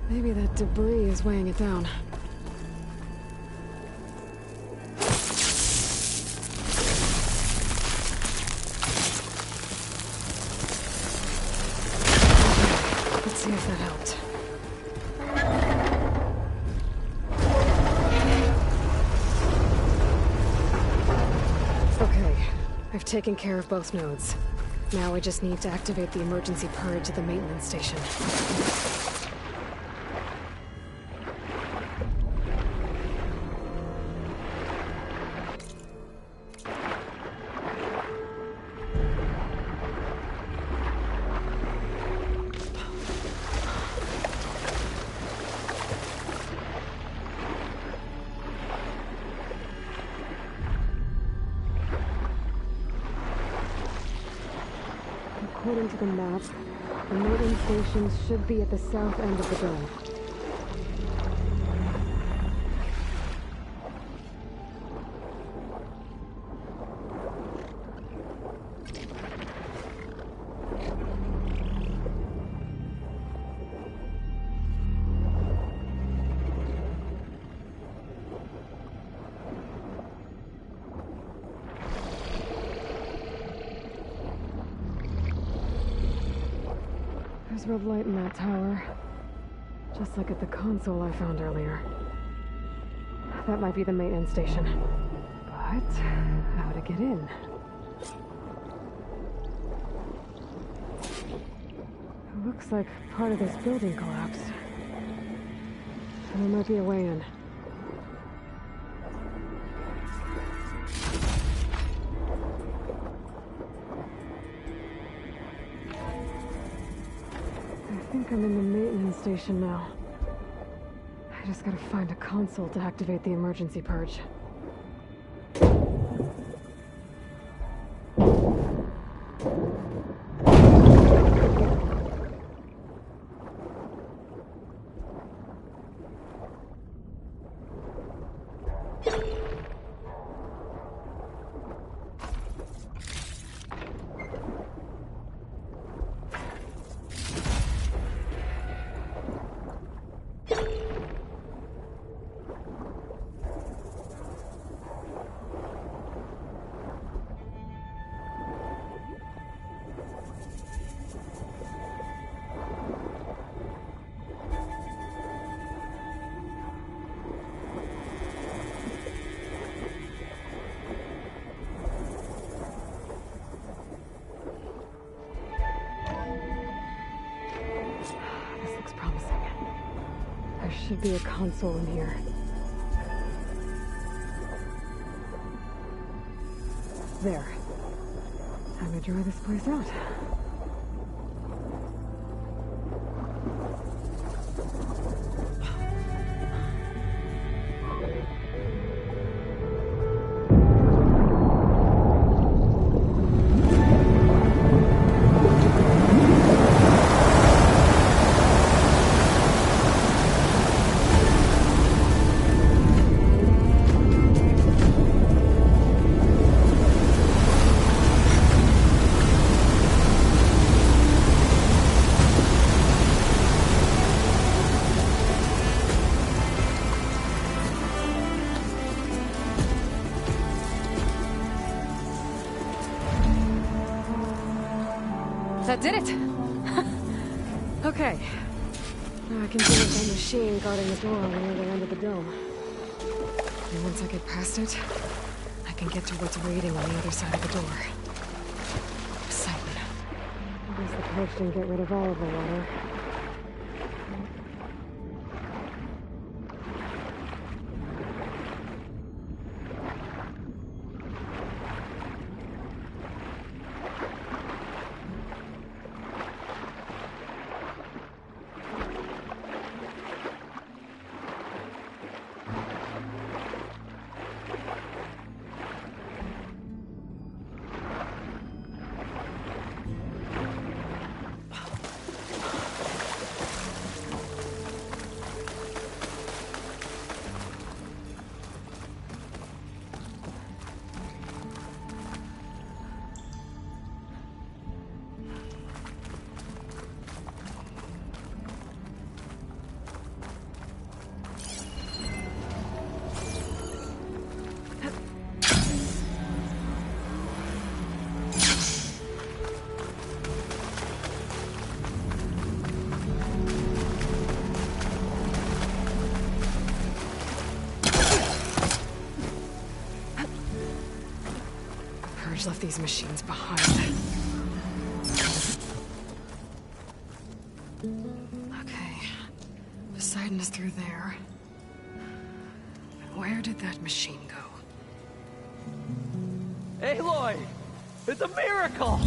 A: Maybe that debris is weighing it down. Let's see if that helped. Okay, I've taken care of both nodes. Now I just need to activate the emergency purge at the maintenance station. According to the map, the maintenance stations should be at the south end of the dome. There's red light in that tower. Just like at the console I found earlier. That might be the maintenance station. But how to get in? It looks like part of this building collapsed. And there might be a way in. I think I'm in the maintenance station now. I just gotta find a console to activate the emergency purge. There should be a console in here. There. Time to dry this place out. That did it! Okay. Now I can deal with that machine guarding the door on the other end of the dome. And once I get past it, I can get to what's waiting on the other side of the door. Excitement. I guess the purge didn't get rid of all of the water. left these machines behind. Okay. Poseidon is through there. Where did that machine go?
E: Aloy! It's a miracle!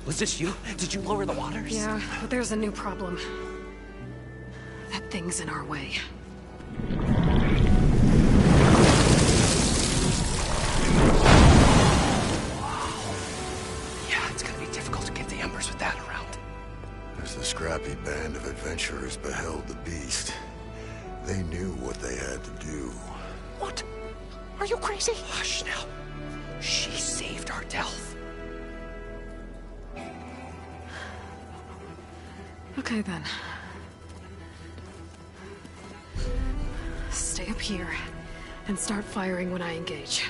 E: Was this you? Did you lower the waters?
A: Yeah, but there's a new problem. That thing's in our way.
E: Yeah, it's gonna be difficult to get the embers with that around.
F: As the scrappy band of adventurers beheld the beast, they knew what they had to do.
E: What? Are you crazy? Hush now. She saved our Delph.
A: Okay then. Stay up here and start firing when I engage.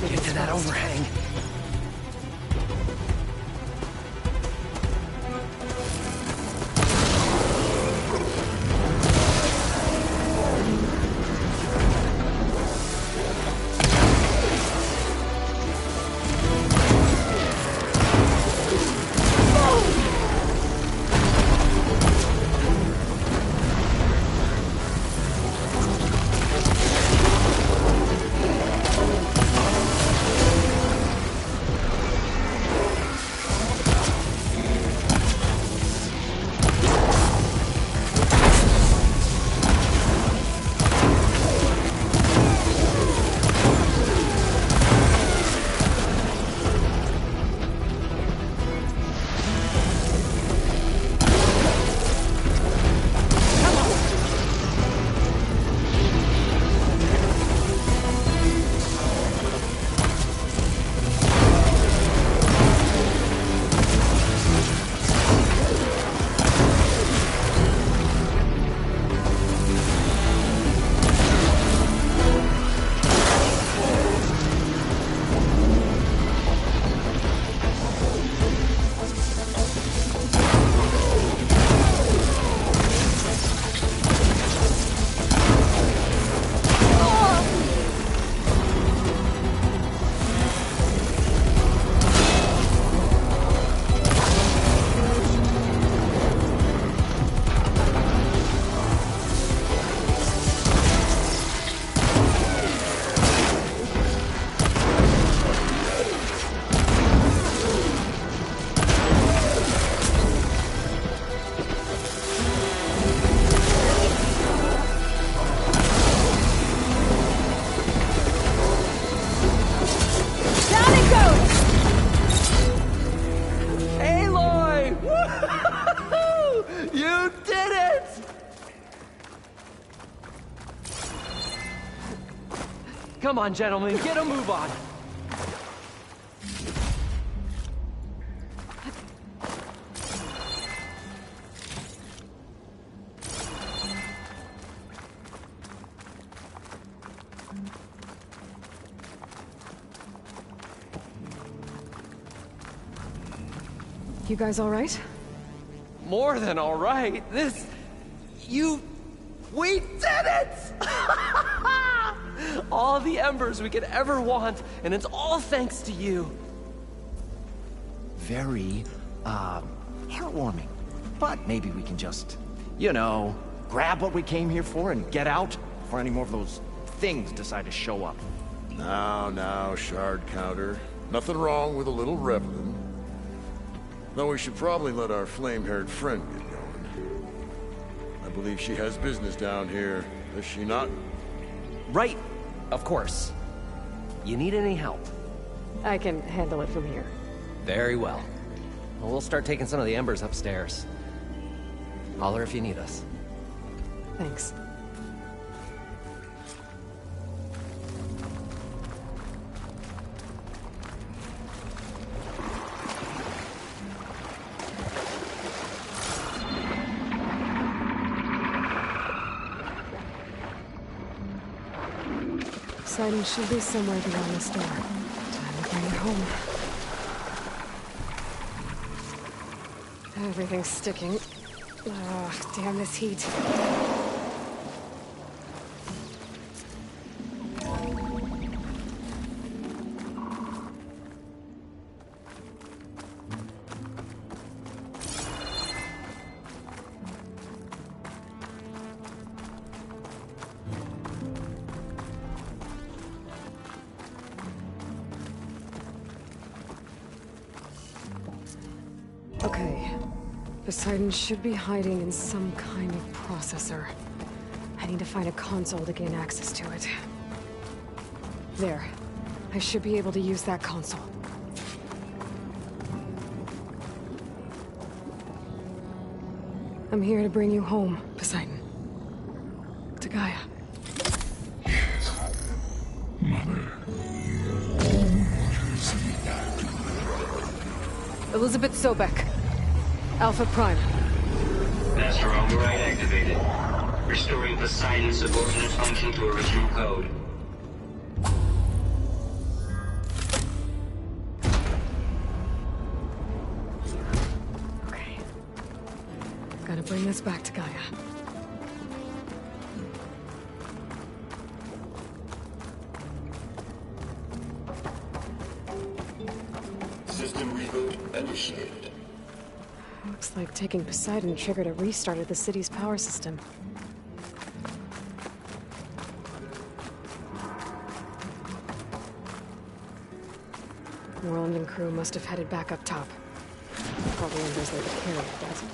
E: Get to that overhang. Come on, gentlemen, get a move on.
A: You guys all right?
E: More than all right. We did it! All the embers we could ever want, and it's all thanks to you.
B: Very, heartwarming. But maybe we can just, grab what we came here for and get out before any more of those things decide to show up.
F: Now, Shard Counter. Nothing wrong with a little reveling. Though we should probably let our flame-haired friend get going. I believe she has business down here, does she not?
E: Right, of course. You need any help?
A: I can handle it from here.
E: Very well. We'll start taking some of the embers upstairs. Holler if you need us.
A: Thanks. Poseidon should be somewhere beyond this door. Time to bring it home. Everything's sticking. Ugh, damn this heat. Okay. Poseidon should be hiding in some kind of processor. I need to find a console to gain access to it. There. I should be able to use that console. I'm here to bring you home, Poseidon. To Gaia. Elizabeth Sobek. Alpha Prime.
J: Master override activated. Restoring Poseidon's subordinate function to original code.
A: Okay. Gotta bring this back to Gaia.
H: System reboot initiated.
A: Looks like taking Poseidon triggered a restart of the city's power system. Roland and crew must have headed back up top. Probably in those they could carry it, but...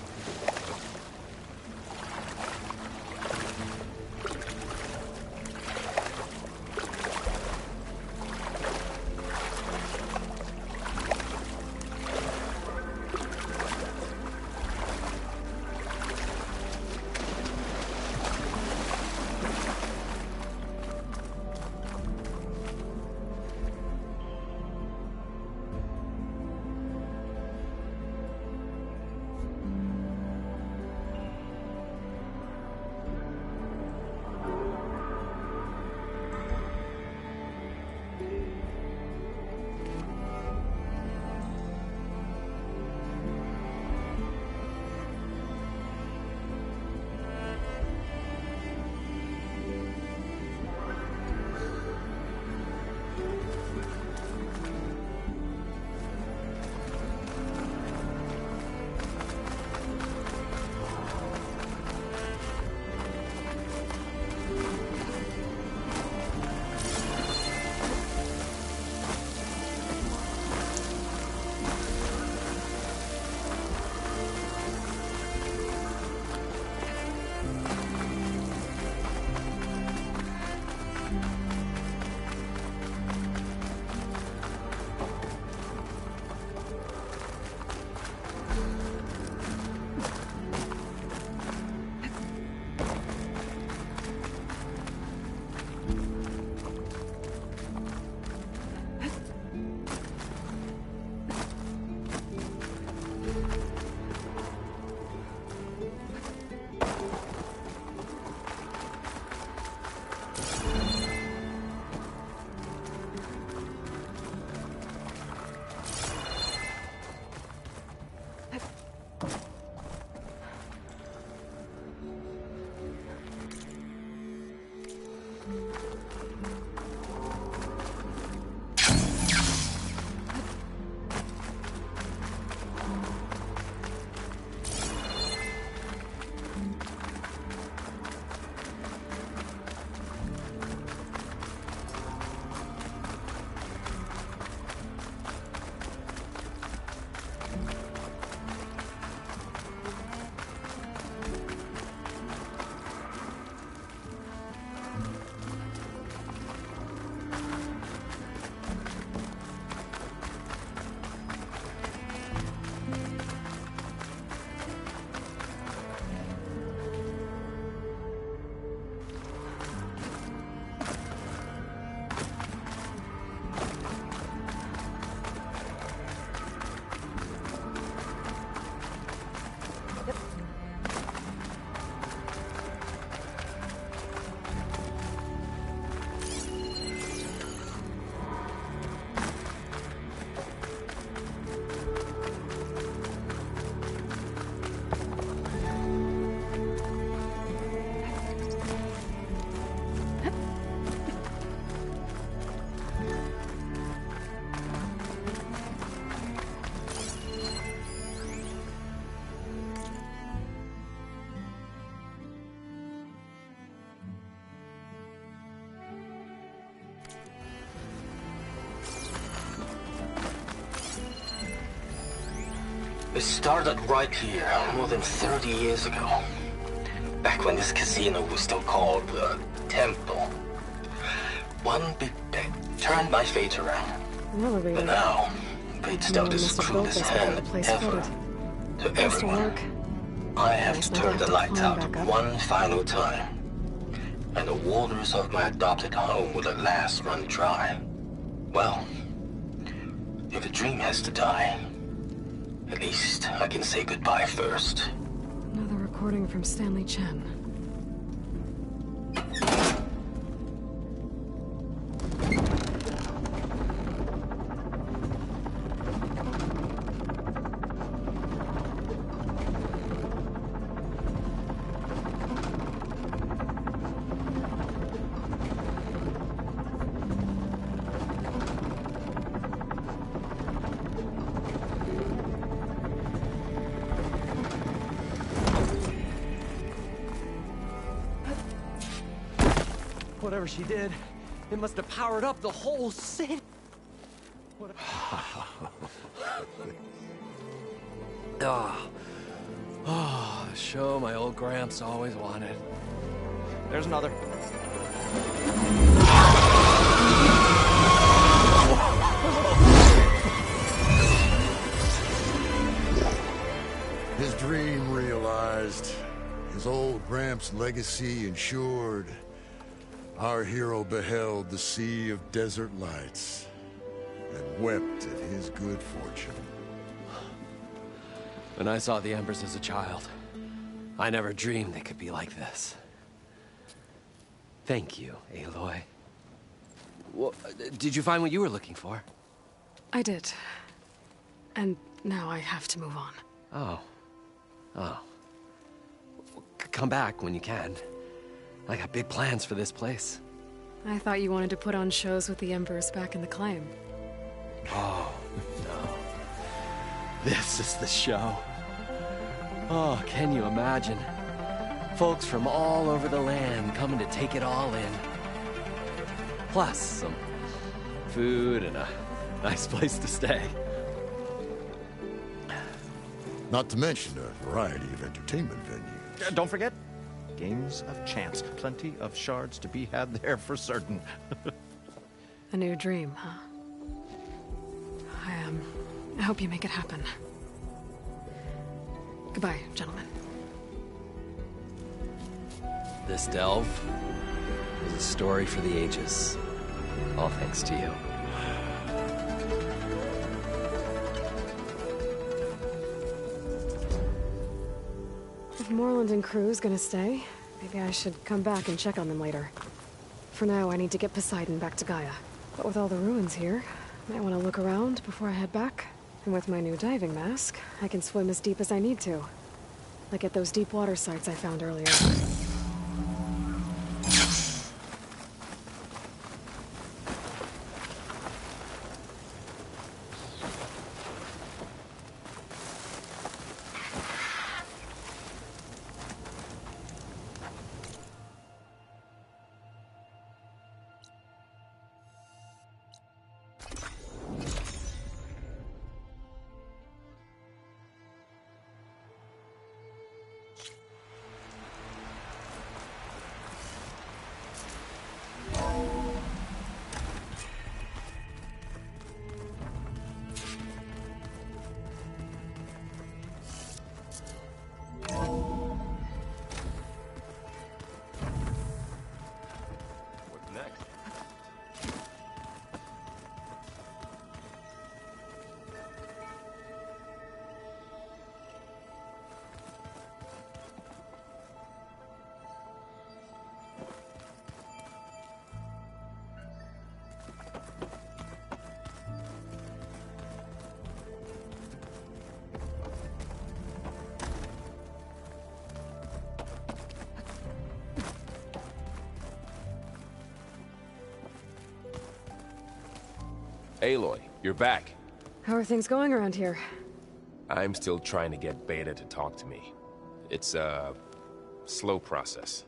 M: It started right here, more than 30 years ago. Back when this casino was still called the Temple. One big bet turned my fate around. But now, fate's dealt its crudest hand ever to everyone. I have to turn the lights out one final time. And the waters of my adopted home will at last run dry. Well, if a dream has to die, at least I can say goodbye first.
A: Another recording from Stanley Chen.
E: Whatever she did, it must have powered up the whole city. The show my old Gramps always wanted.
B: There's another.
F: His dream realized. His old Gramps' legacy ensured. Our hero beheld the sea of desert lights and wept at his good fortune.
E: When I saw the Embers as a child, I never dreamed they could be like this. Thank you, Aloy. Well, did you find what you were looking for?
A: I did. And now I have to move on.
E: Oh. Come back when you can. I got big plans for this place.
A: I thought you wanted to put on shows with the Embers back in the Claim.
E: Oh, no. This is the show. Oh, can you imagine? Folks from all over the land coming to take it all in. Plus, some food and a nice place to stay.
F: Not to mention a variety of entertainment venues.
B: Don't forget, games of chance. Plenty of shards to be had there for certain.
A: A new dream, huh? I hope you make it happen. Goodbye, gentlemen.
E: This delve is a story for the ages. All thanks to you.
A: If Moreland and crew's gonna stay, maybe I should come back and check on them later. For now, I need to get Poseidon back to Gaia. But with all the ruins here, I might want to look around before I head back. And with my new diving mask, I can swim as deep as I need to. Like at those deep water sites I found earlier.
N: Aloy, you're back.
A: How are things going around here?
N: I'm still trying to get Beta to talk to me. It's a slow process.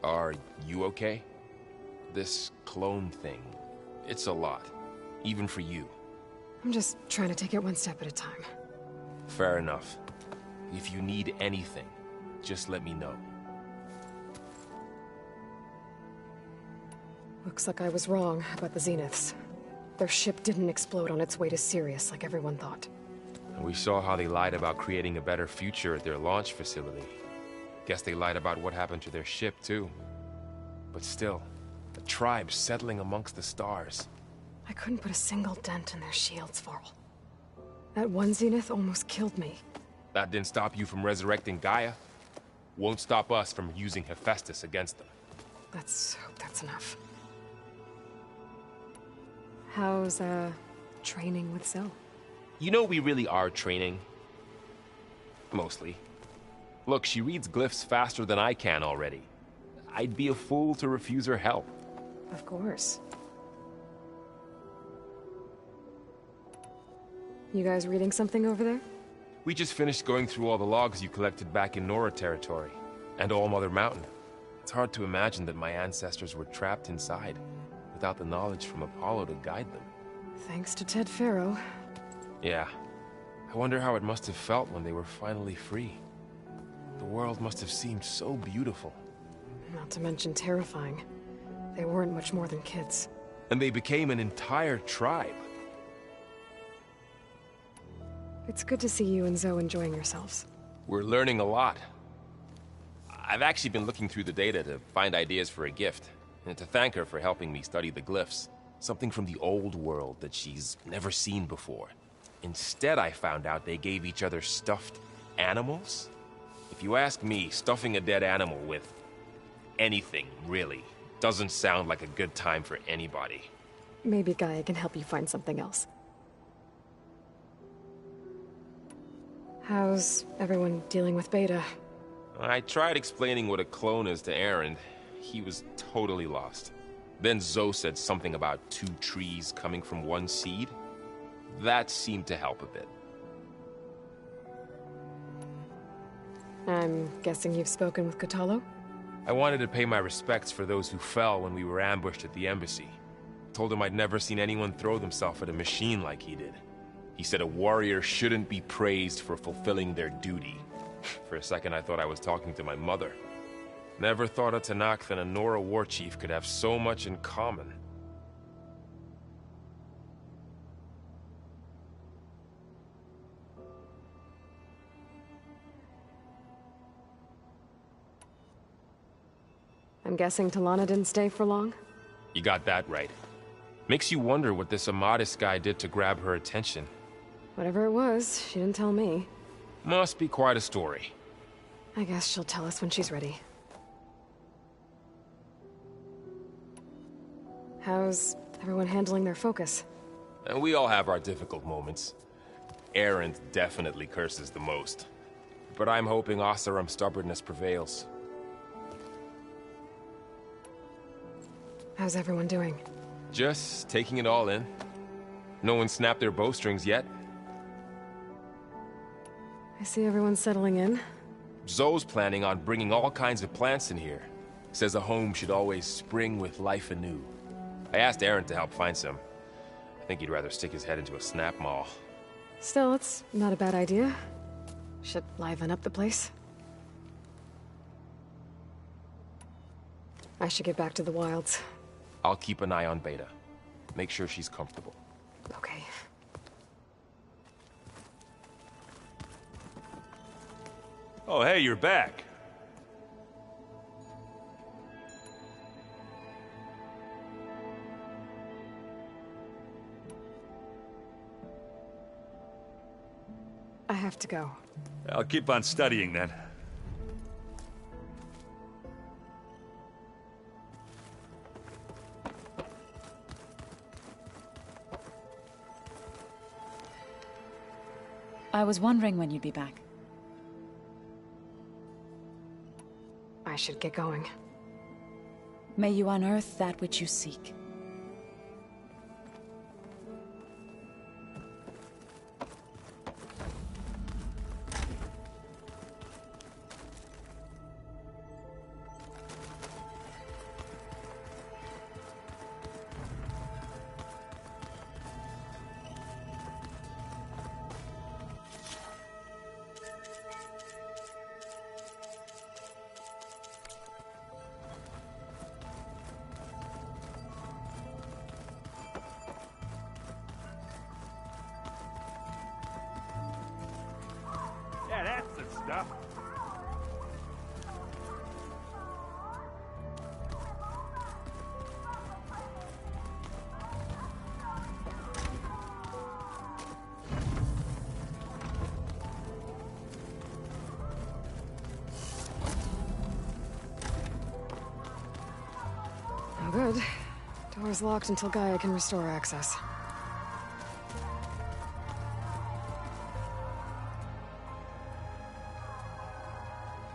N: Are you okay? This clone thing, it's a lot. Even for you.
A: I'm just trying to take it one step at a time.
N: Fair enough. If you need anything, just let me know.
A: Looks like I was wrong about the Zeniths. Their ship didn't explode on its way to Sirius like everyone thought.
N: And we saw how they lied about creating a better future at their launch facility. Guess they lied about what happened to their ship, too. But still, a tribe settling amongst the stars.
A: I couldn't put a single dent in their shields, Varl. That one Zenith almost killed me.
N: That didn't stop you from resurrecting Gaia. Won't stop us from using Hephaestus against them.
A: Let's hope that's enough. How's, training with Zoe?
N: You know we really are training. Mostly. Look, she reads glyphs faster than I can already. I'd be a fool to refuse her help.
A: Of course. You guys reading something over there?
N: We just finished going through all the logs you collected back in Nora territory, and All Mother Mountain. It's hard to imagine that my ancestors were trapped inside, without the knowledge from Apollo to guide them.
A: Thanks to Ted Faro.
N: Yeah. I wonder how it must have felt when they were finally free. The world must have seemed so beautiful.
A: Not to mention terrifying. They weren't much more than kids.
N: And they became an entire tribe.
A: It's good to see you and Zoe enjoying yourselves.
N: We're learning a lot. I've actually been looking through the data to find ideas for a gift, and to thank her for helping me study the glyphs. Something from the old world that she's never seen before. Instead, I found out they gave each other stuffed animals. If you ask me, stuffing a dead animal with anything, really, doesn't sound like a good time for anybody.
A: Maybe Gaia can help you find something else. How's everyone dealing with Beta?
N: I tried explaining what a clone is to Erend. He was totally lost. Then Zoe said something about 2 trees coming from one seed. That seemed to help a bit.
A: I'm guessing you've spoken with Kotallo?
N: I wanted to pay my respects for those who fell when we were ambushed at the embassy. Told him I'd never seen anyone throw themselves at a machine like he did. He said a warrior shouldn't be praised for fulfilling their duty. For a second I thought I was talking to my mother. Never thought a Tenakth and a Nora warchief could have so much in common.
A: I'm guessing Talana didn't stay for long?
N: You got that right. Makes you wonder what this Amadis guy did to grab her attention.
A: Whatever it was, she didn't tell me.
N: Must be quite a story.
A: I guess she'll tell us when she's ready. How's everyone handling their focus?
N: And we all have our difficult moments. Erend definitely curses the most. But I'm hoping Oseram's stubbornness prevails.
A: How's everyone doing?
N: Just taking it all in. No one snapped their bowstrings yet.
A: I see everyone settling in.
N: Zoe's planning on bringing all kinds of plants in here. Says a home should always spring with life anew. I asked Erend to help find some. I think he'd rather stick his head into a snap mall.
A: Still, it's not a bad idea. Should liven up the place. I should get back to the wilds.
N: I'll keep an eye on Beta. Make sure she's comfortable.
A: Okay.
C: Oh, hey, you're back.
A: I have to go.
C: I'll keep on studying then.
O: I was wondering when you'd be back.
A: I should get going.
O: May you unearth that which you seek.
C: stuff?
A: No good. Door's locked until Gaia can restore access.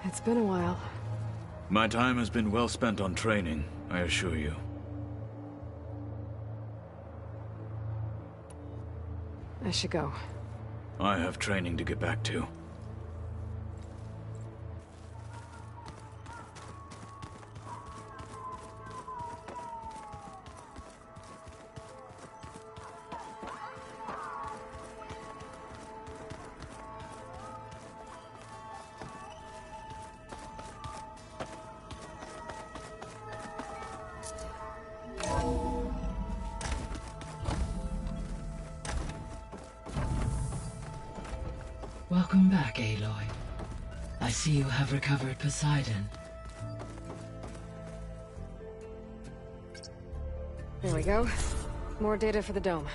A: It's been a while.
P: My time has been well spent on training, I assure you.
A: I should go.
P: I have training to get back to.
Q: Welcome back, Aloy. I see you have recovered Poseidon.
A: There we go. More data for the dome.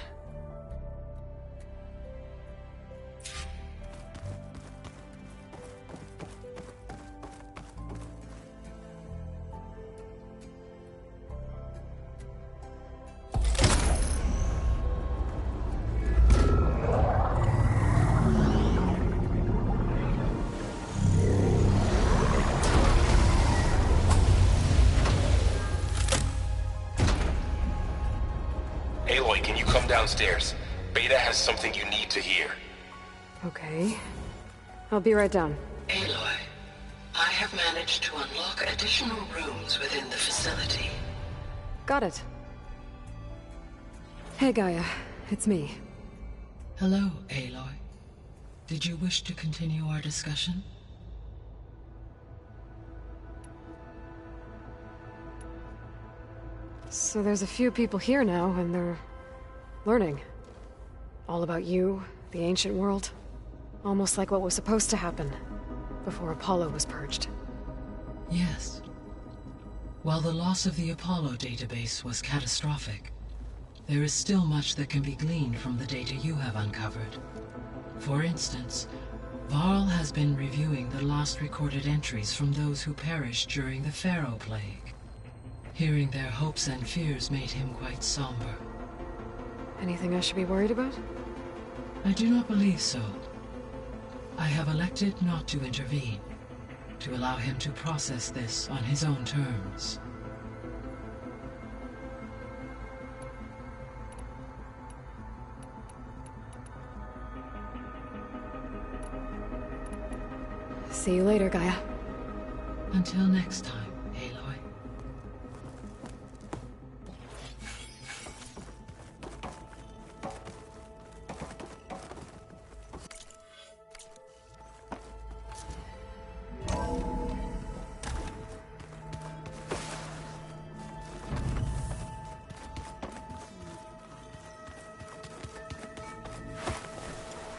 M: Aloy, can you come downstairs? Beta has something you need to hear.
A: Okay. I'll be right down.
Q: Aloy, I have managed to unlock additional rooms within the facility.
A: Got it. Hey, Gaia. It's me.
Q: Hello, Aloy. Did you wish to continue our discussion?
A: So there's a few people here now, and they're learning. All about you, the ancient world. Almost like what was supposed to happen before Apollo was purged.
Q: Yes. While the loss of the Apollo database was catastrophic, there is still much that can be gleaned from the data you have uncovered. For instance, Varl has been reviewing the last recorded entries from those who perished during the Pharaoh Plague. Hearing their hopes and fears made him quite somber.
A: Anything I should be worried about?
Q: I do not believe so. I have elected not to intervene, to allow him to process this on his own terms.
A: See you later, Gaia.
Q: Until next time, Aloy.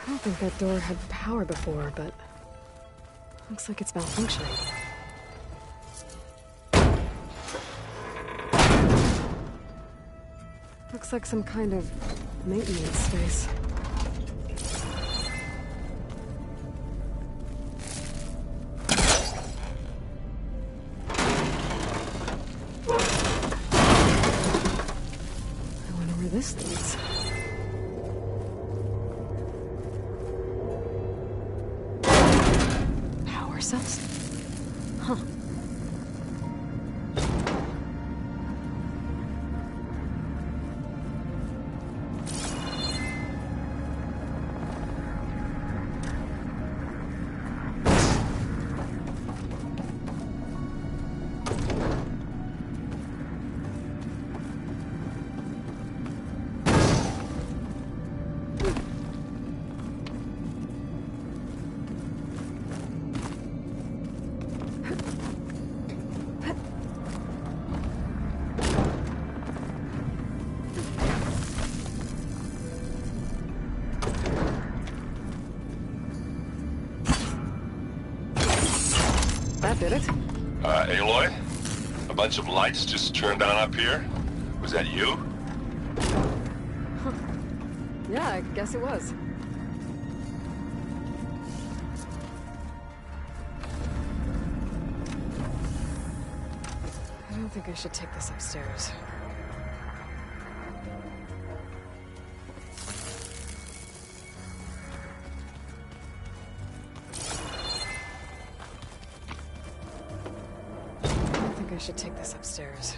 A: I don't think that door had power before, but looks like it's malfunctioning. Looks like some kind of maintenance space. I wonder where this leads. Power cells? Huh. did it.
R: Aloy? A bunch of lights just turned on up here? Was that you?
A: Yeah, I guess it was. I don't think I should take this upstairs. I should take this upstairs.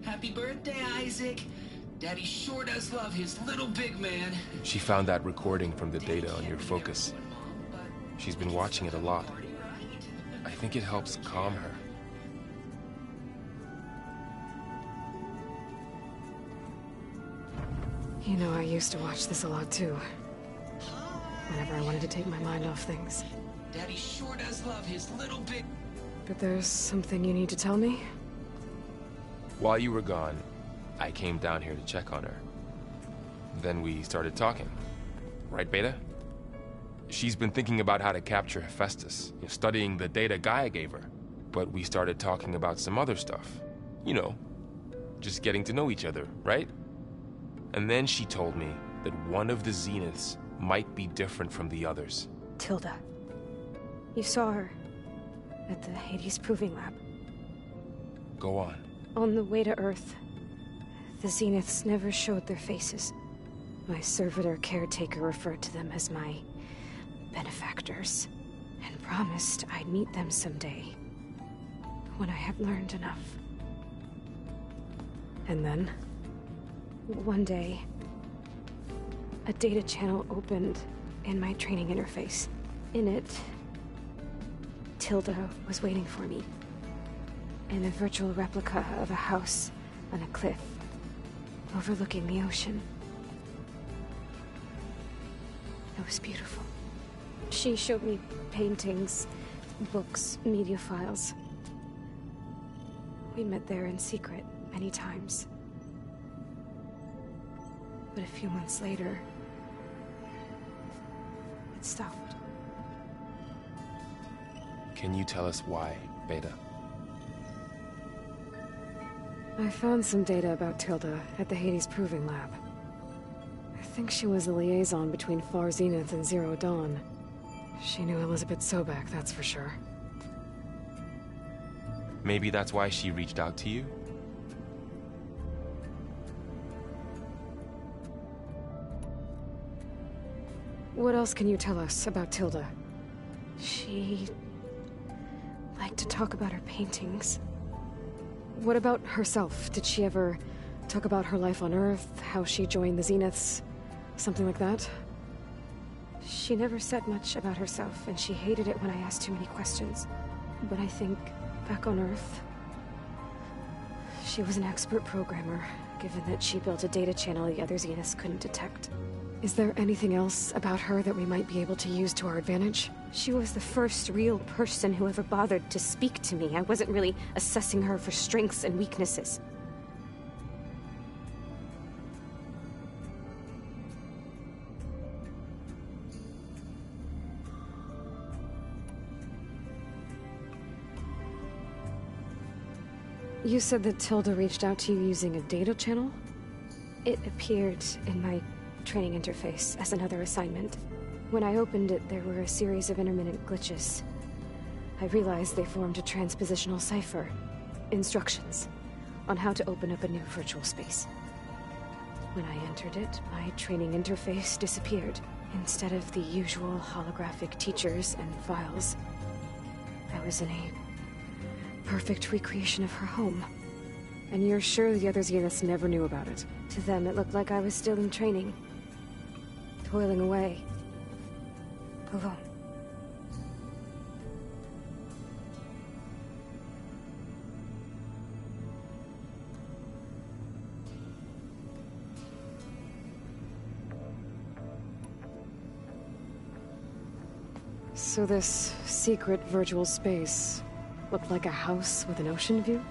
M: Happy birthday, Isaac. Daddy sure does love his little big man.
N: She found that recording from the data on your focus. She's been watching it a lot. I think it helps calm her.
A: You know, I used to watch this a lot too. Whenever I wanted to take my mind off things.
M: Daddy sure does love his little big...
A: But there's something you need to tell me?
N: While you were gone, I came down here to check on her. Then we started talking. Right, Beta? She's been thinking about how to capture Hephaestus, studying the data Gaia gave her. But we started talking about some other stuff. You know, just getting to know each other, right? And then she told me that one of the Zeniths might be different from the others.
S: Tilda. You saw her at the Hades Proving Lab.
N: Go on.
S: On the way to Earth, the Zeniths never showed their faces. My servitor caretaker referred to them as my benefactors, and promised I'd meet them someday, when I had learned enough.
A: And then?
S: One day, a data channel opened in my training interface. In it, Tilda was waiting for me. In a virtual replica of a house on a cliff, overlooking the ocean. It was beautiful. She showed me paintings, books, media files. We met there in secret many times. But a few months later, it stopped.
N: Can you tell us why, Beta?
A: I found some data about Tilda at the Hades Proving Lab. I think she was a liaison between Far Zenith and Zero Dawn. She knew Elizabeth Sobek, that's for sure.
N: Maybe that's why she reached out to you?
A: What else can you tell us about Tilda?
S: She liked to talk about her paintings.
A: What about herself? Did she ever talk about her life on Earth, how she joined the Zeniths, something like that?
S: She never said much about herself, and she hated it when I asked too many questions. But I think, back on Earth, she was an expert programmer, given that she built a data channel the other Zeniths couldn't detect.
A: Is there anything else about her that we might be able to use to our advantage?
S: She was the first real person who ever bothered to speak to me. I wasn't really assessing her for strengths and weaknesses.
A: You said that Tilda reached out to you using a data channel?
S: It appeared in my training interface as another assignment. When I opened it, there were a series of intermittent glitches. I realized they formed a transpositional cipher. Instructions on how to open up a new virtual space. When I entered it, my training interface disappeared. Instead of the usual holographic teachers and files, I was in a perfect recreation of her home. And you're sure the other Zeniths never knew about it? To them, it looked like I was still in training. Toiling away. Alone. So this secret virtual space looked like a house with an ocean view?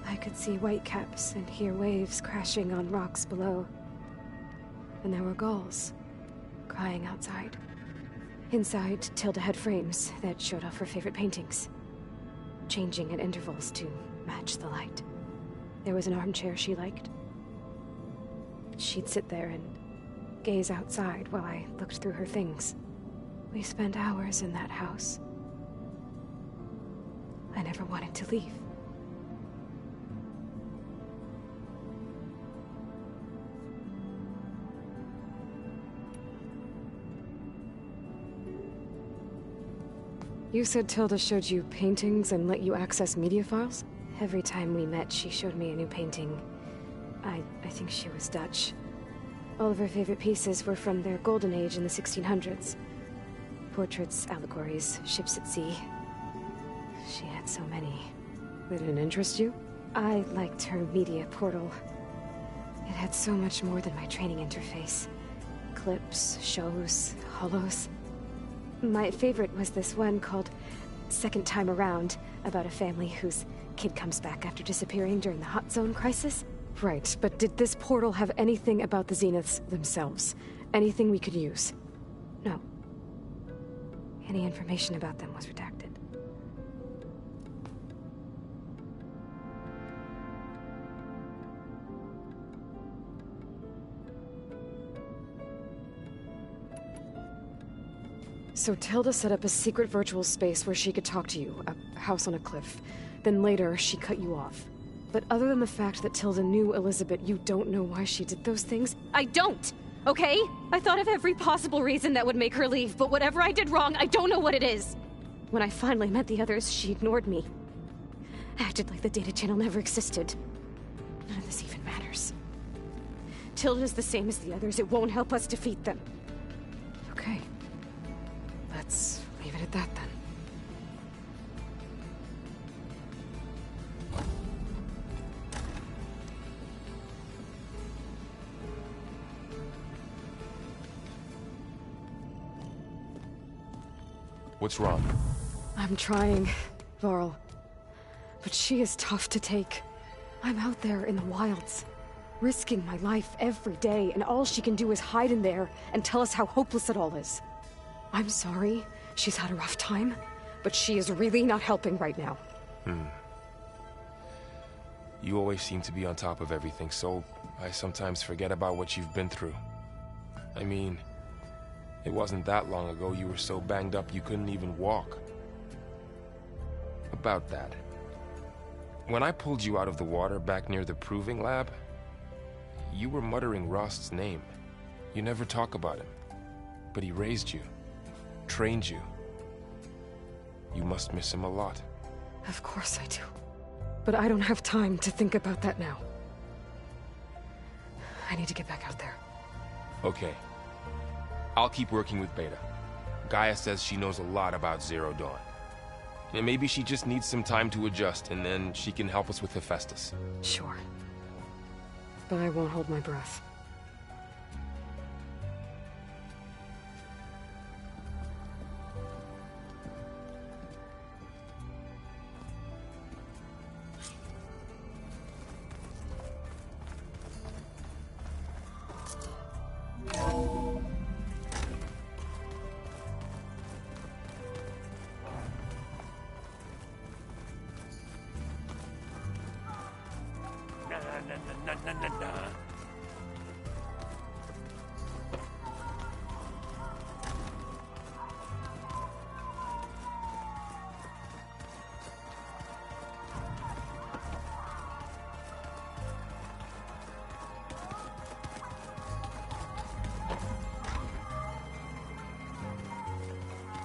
S: I could see whitecaps and hear waves crashing on rocks below. And there were gulls crying outside. Inside, Tilda had frames that showed off her favorite paintings, changing at intervals to match the light. There was an armchair she liked. She'd sit there and gaze outside while I looked through her things. We spent hours in that house. I never wanted to leave. You said Tilda showed you paintings and let you access media files? Every time we met, she showed me a new painting. I think she was Dutch. All of her favorite pieces were from their golden age in the 1600s. Portraits, allegories, ships at sea. She had so many.
A: They didn't interest you?
S: I liked her media portal. It had so much more than my training interface. Clips, shows, holos. My favorite was this one called Second Time Around, about a family whose kid comes back after disappearing during the Hot Zone crisis.
A: Right, but did this portal have anything about the Zeniths themselves? Anything we could use?
S: No. Any information about them was redacted.
A: So Tilda set up a secret virtual space where she could talk to you, a house on a cliff. Then later, she cut you off. But other than the fact that Tilda knew Elizabeth, you don't know why she did those things?
D: I don't! Okay? I thought of every possible reason that would make her leave, but whatever I did wrong, I don't know what it is.
S: When I finally met the others, she ignored me. Acted like the data channel never existed. None of this even matters. Tilda's the same as the others. It won't help us defeat them.
A: Okay. Let's leave it at that, then.
N: What's wrong?
A: I'm trying, Varl. But she is tough to take. I'm out there in the wilds, risking my life every day, and all she can do is hide in there and tell us how hopeless it all is. I'm sorry, she's had a rough time, but she is really not helping right now.
N: You always seem to be on top of everything, so I sometimes forget about what you've been through. I mean, it wasn't that long ago you were so banged up you couldn't even walk. About that. When I pulled you out of the water back near the proving lab, you were muttering Rost's name. You never talk about him. But he raised you, trained you. You must miss him a lot.
A: Of course I do. But I don't have time to think about that now. I need to get back out there.
N: Okay. I'll keep working with Beta. Gaia says she knows a lot about Zero Dawn. And maybe she just needs some time to adjust, and then she can help us with Hephaestus.
A: Sure. But I won't hold my breath.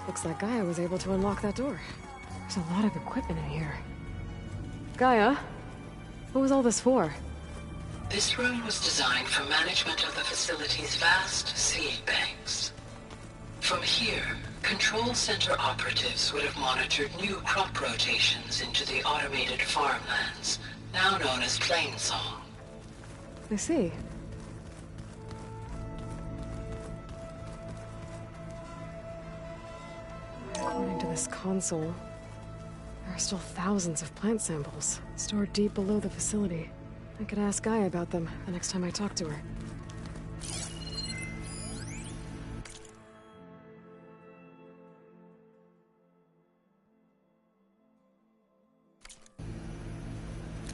A: Looks like Gaia was able to unlock that door. There's a lot of equipment in here. Gaia? What was all this for?
Q: This room was designed for management of the facility's vast seed banks. From here, Control Center operatives would have monitored new crop rotations into the automated farmlands, now known as Plainsong.
A: I see. According to this console, there are still thousands of plant samples stored deep below the facility. I could ask Gaia about them the next time I talk to her.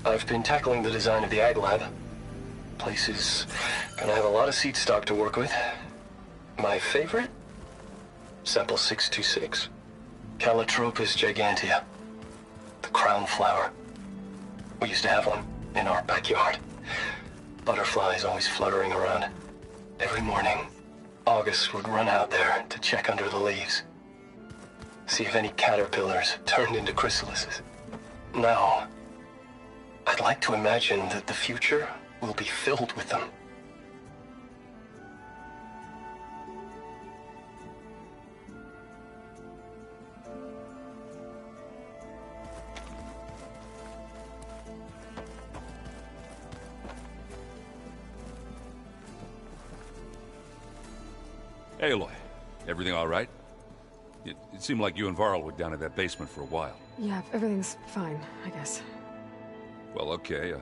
M: I've been tackling the design of the Ag Lab. Place is gonna have a lot of seed stock to work with. My favorite? Sample 626. Calotropis gigantea. The crown flower. We used to have one in our backyard. Butterflies always fluttering around. Every morning, August would run out there to check under the leaves. See if any caterpillars turned into chrysalises. Now, I'd like to imagine that the future will be filled with them.
C: Aloy, everything all right? It seemed like you and Varl were down in that basement for a while.
A: Yeah, everything's fine, I guess.
C: Well, okay.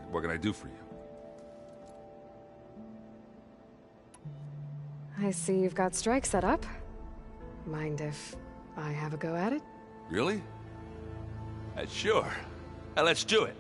C: What can I do for you?
A: I see you've got Strike set up. Mind if I have a go at it?
C: Really? Sure. Let's do it.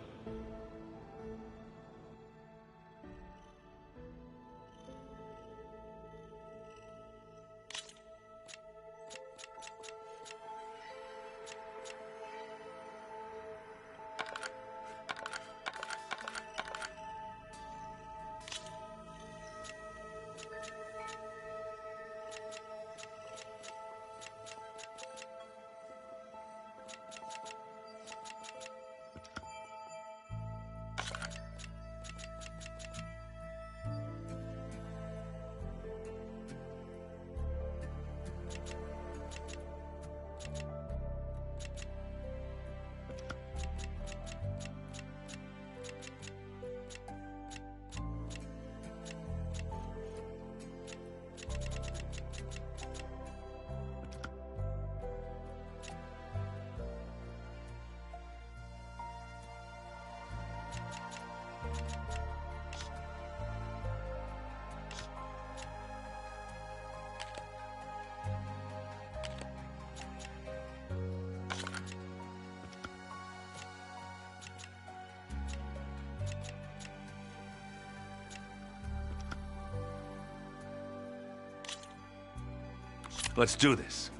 C: Let's do this.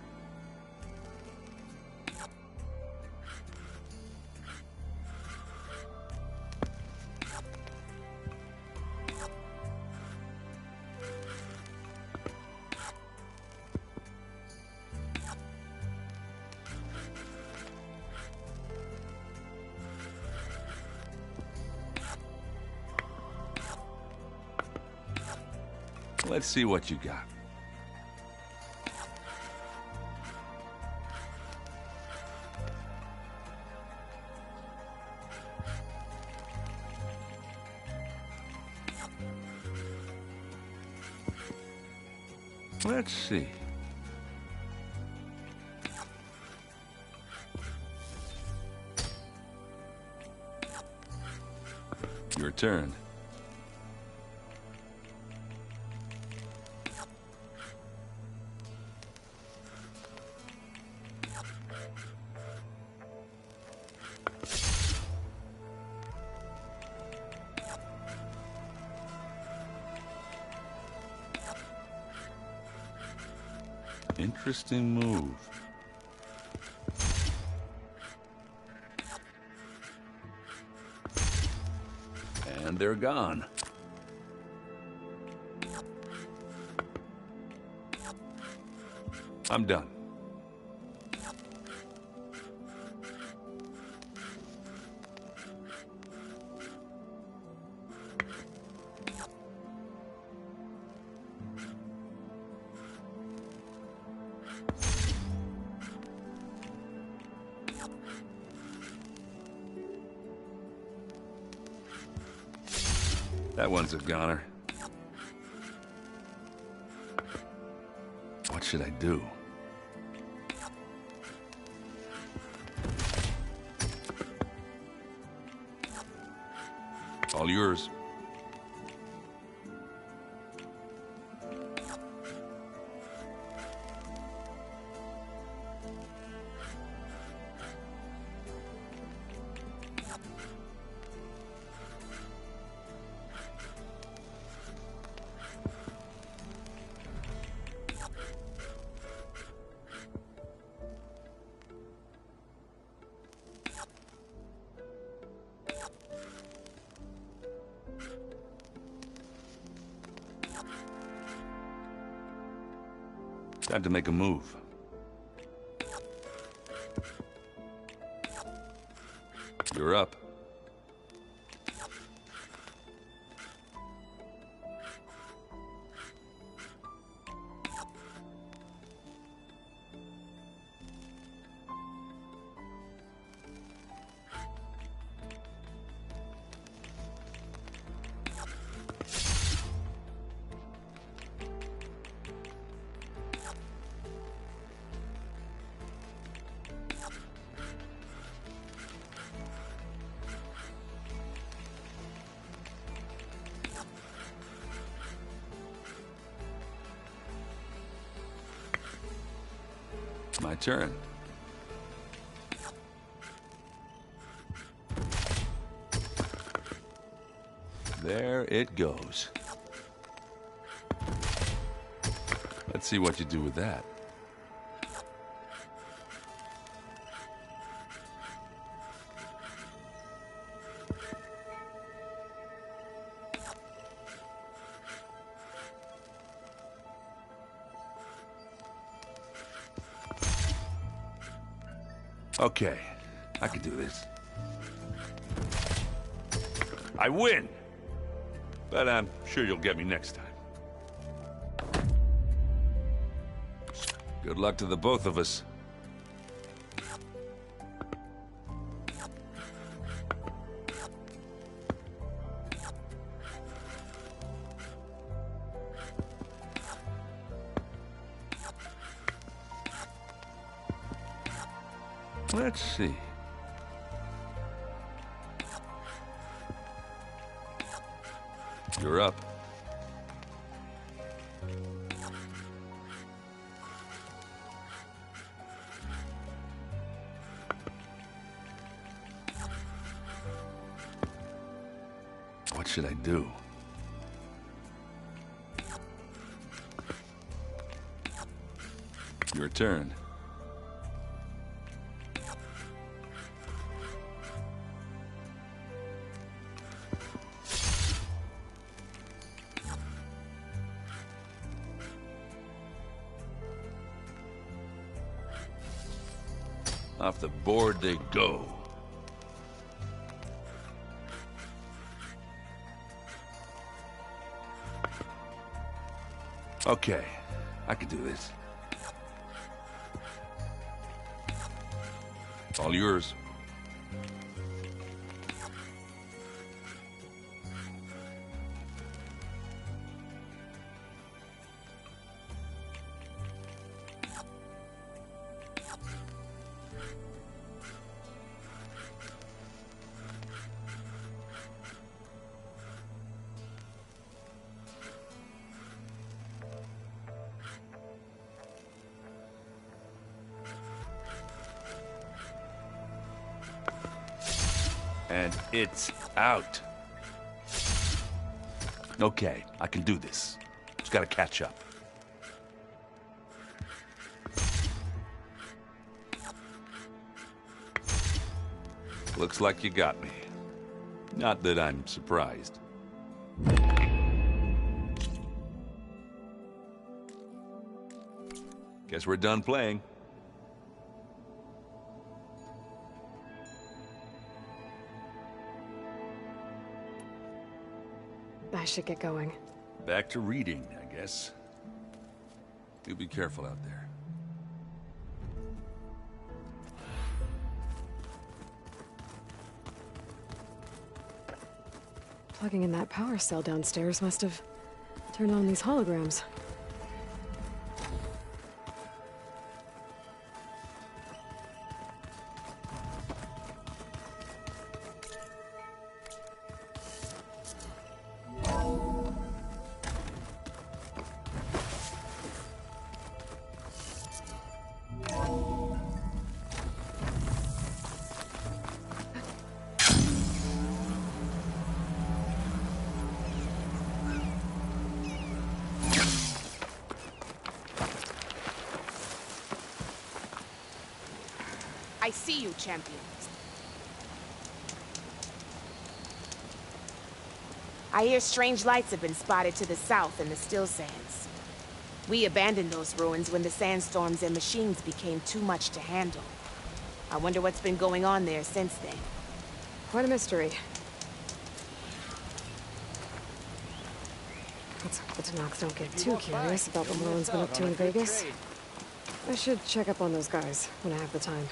C: Let's see what you got. Let's see. Your turn. Interesting move. And they're gone. I'm done. That one's a goner. What should I do? All yours. Time to make a move. You're up. My turn. There it goes. Let's see what you do with that. Okay, I can do this. I win! But I'm sure you'll get me next time. Good luck to the both of us. Let's see. You're up. What should I do? Your turn. Off the board they go. Okay, I can do this. All yours. And it's out. Okay, I can do this. Just gotta catch up. Looks like you got me. Not that I'm surprised. Guess we're done playing.
A: I should get going.
C: Back to reading, I guess. You be careful out there.
A: Plugging in that power cell downstairs must have turned on these holograms.
T: I see you, champion. I hear strange lights have been spotted to the south in the Still Sands. We abandoned those ruins when the sandstorms and machines became too much to handle. I wonder what's been going on there since then.
A: Quite a mystery. Let's hope the Tenaks don't get too curious about what Merlin's been up to in Vegas. I should check up on those guys when I have the time.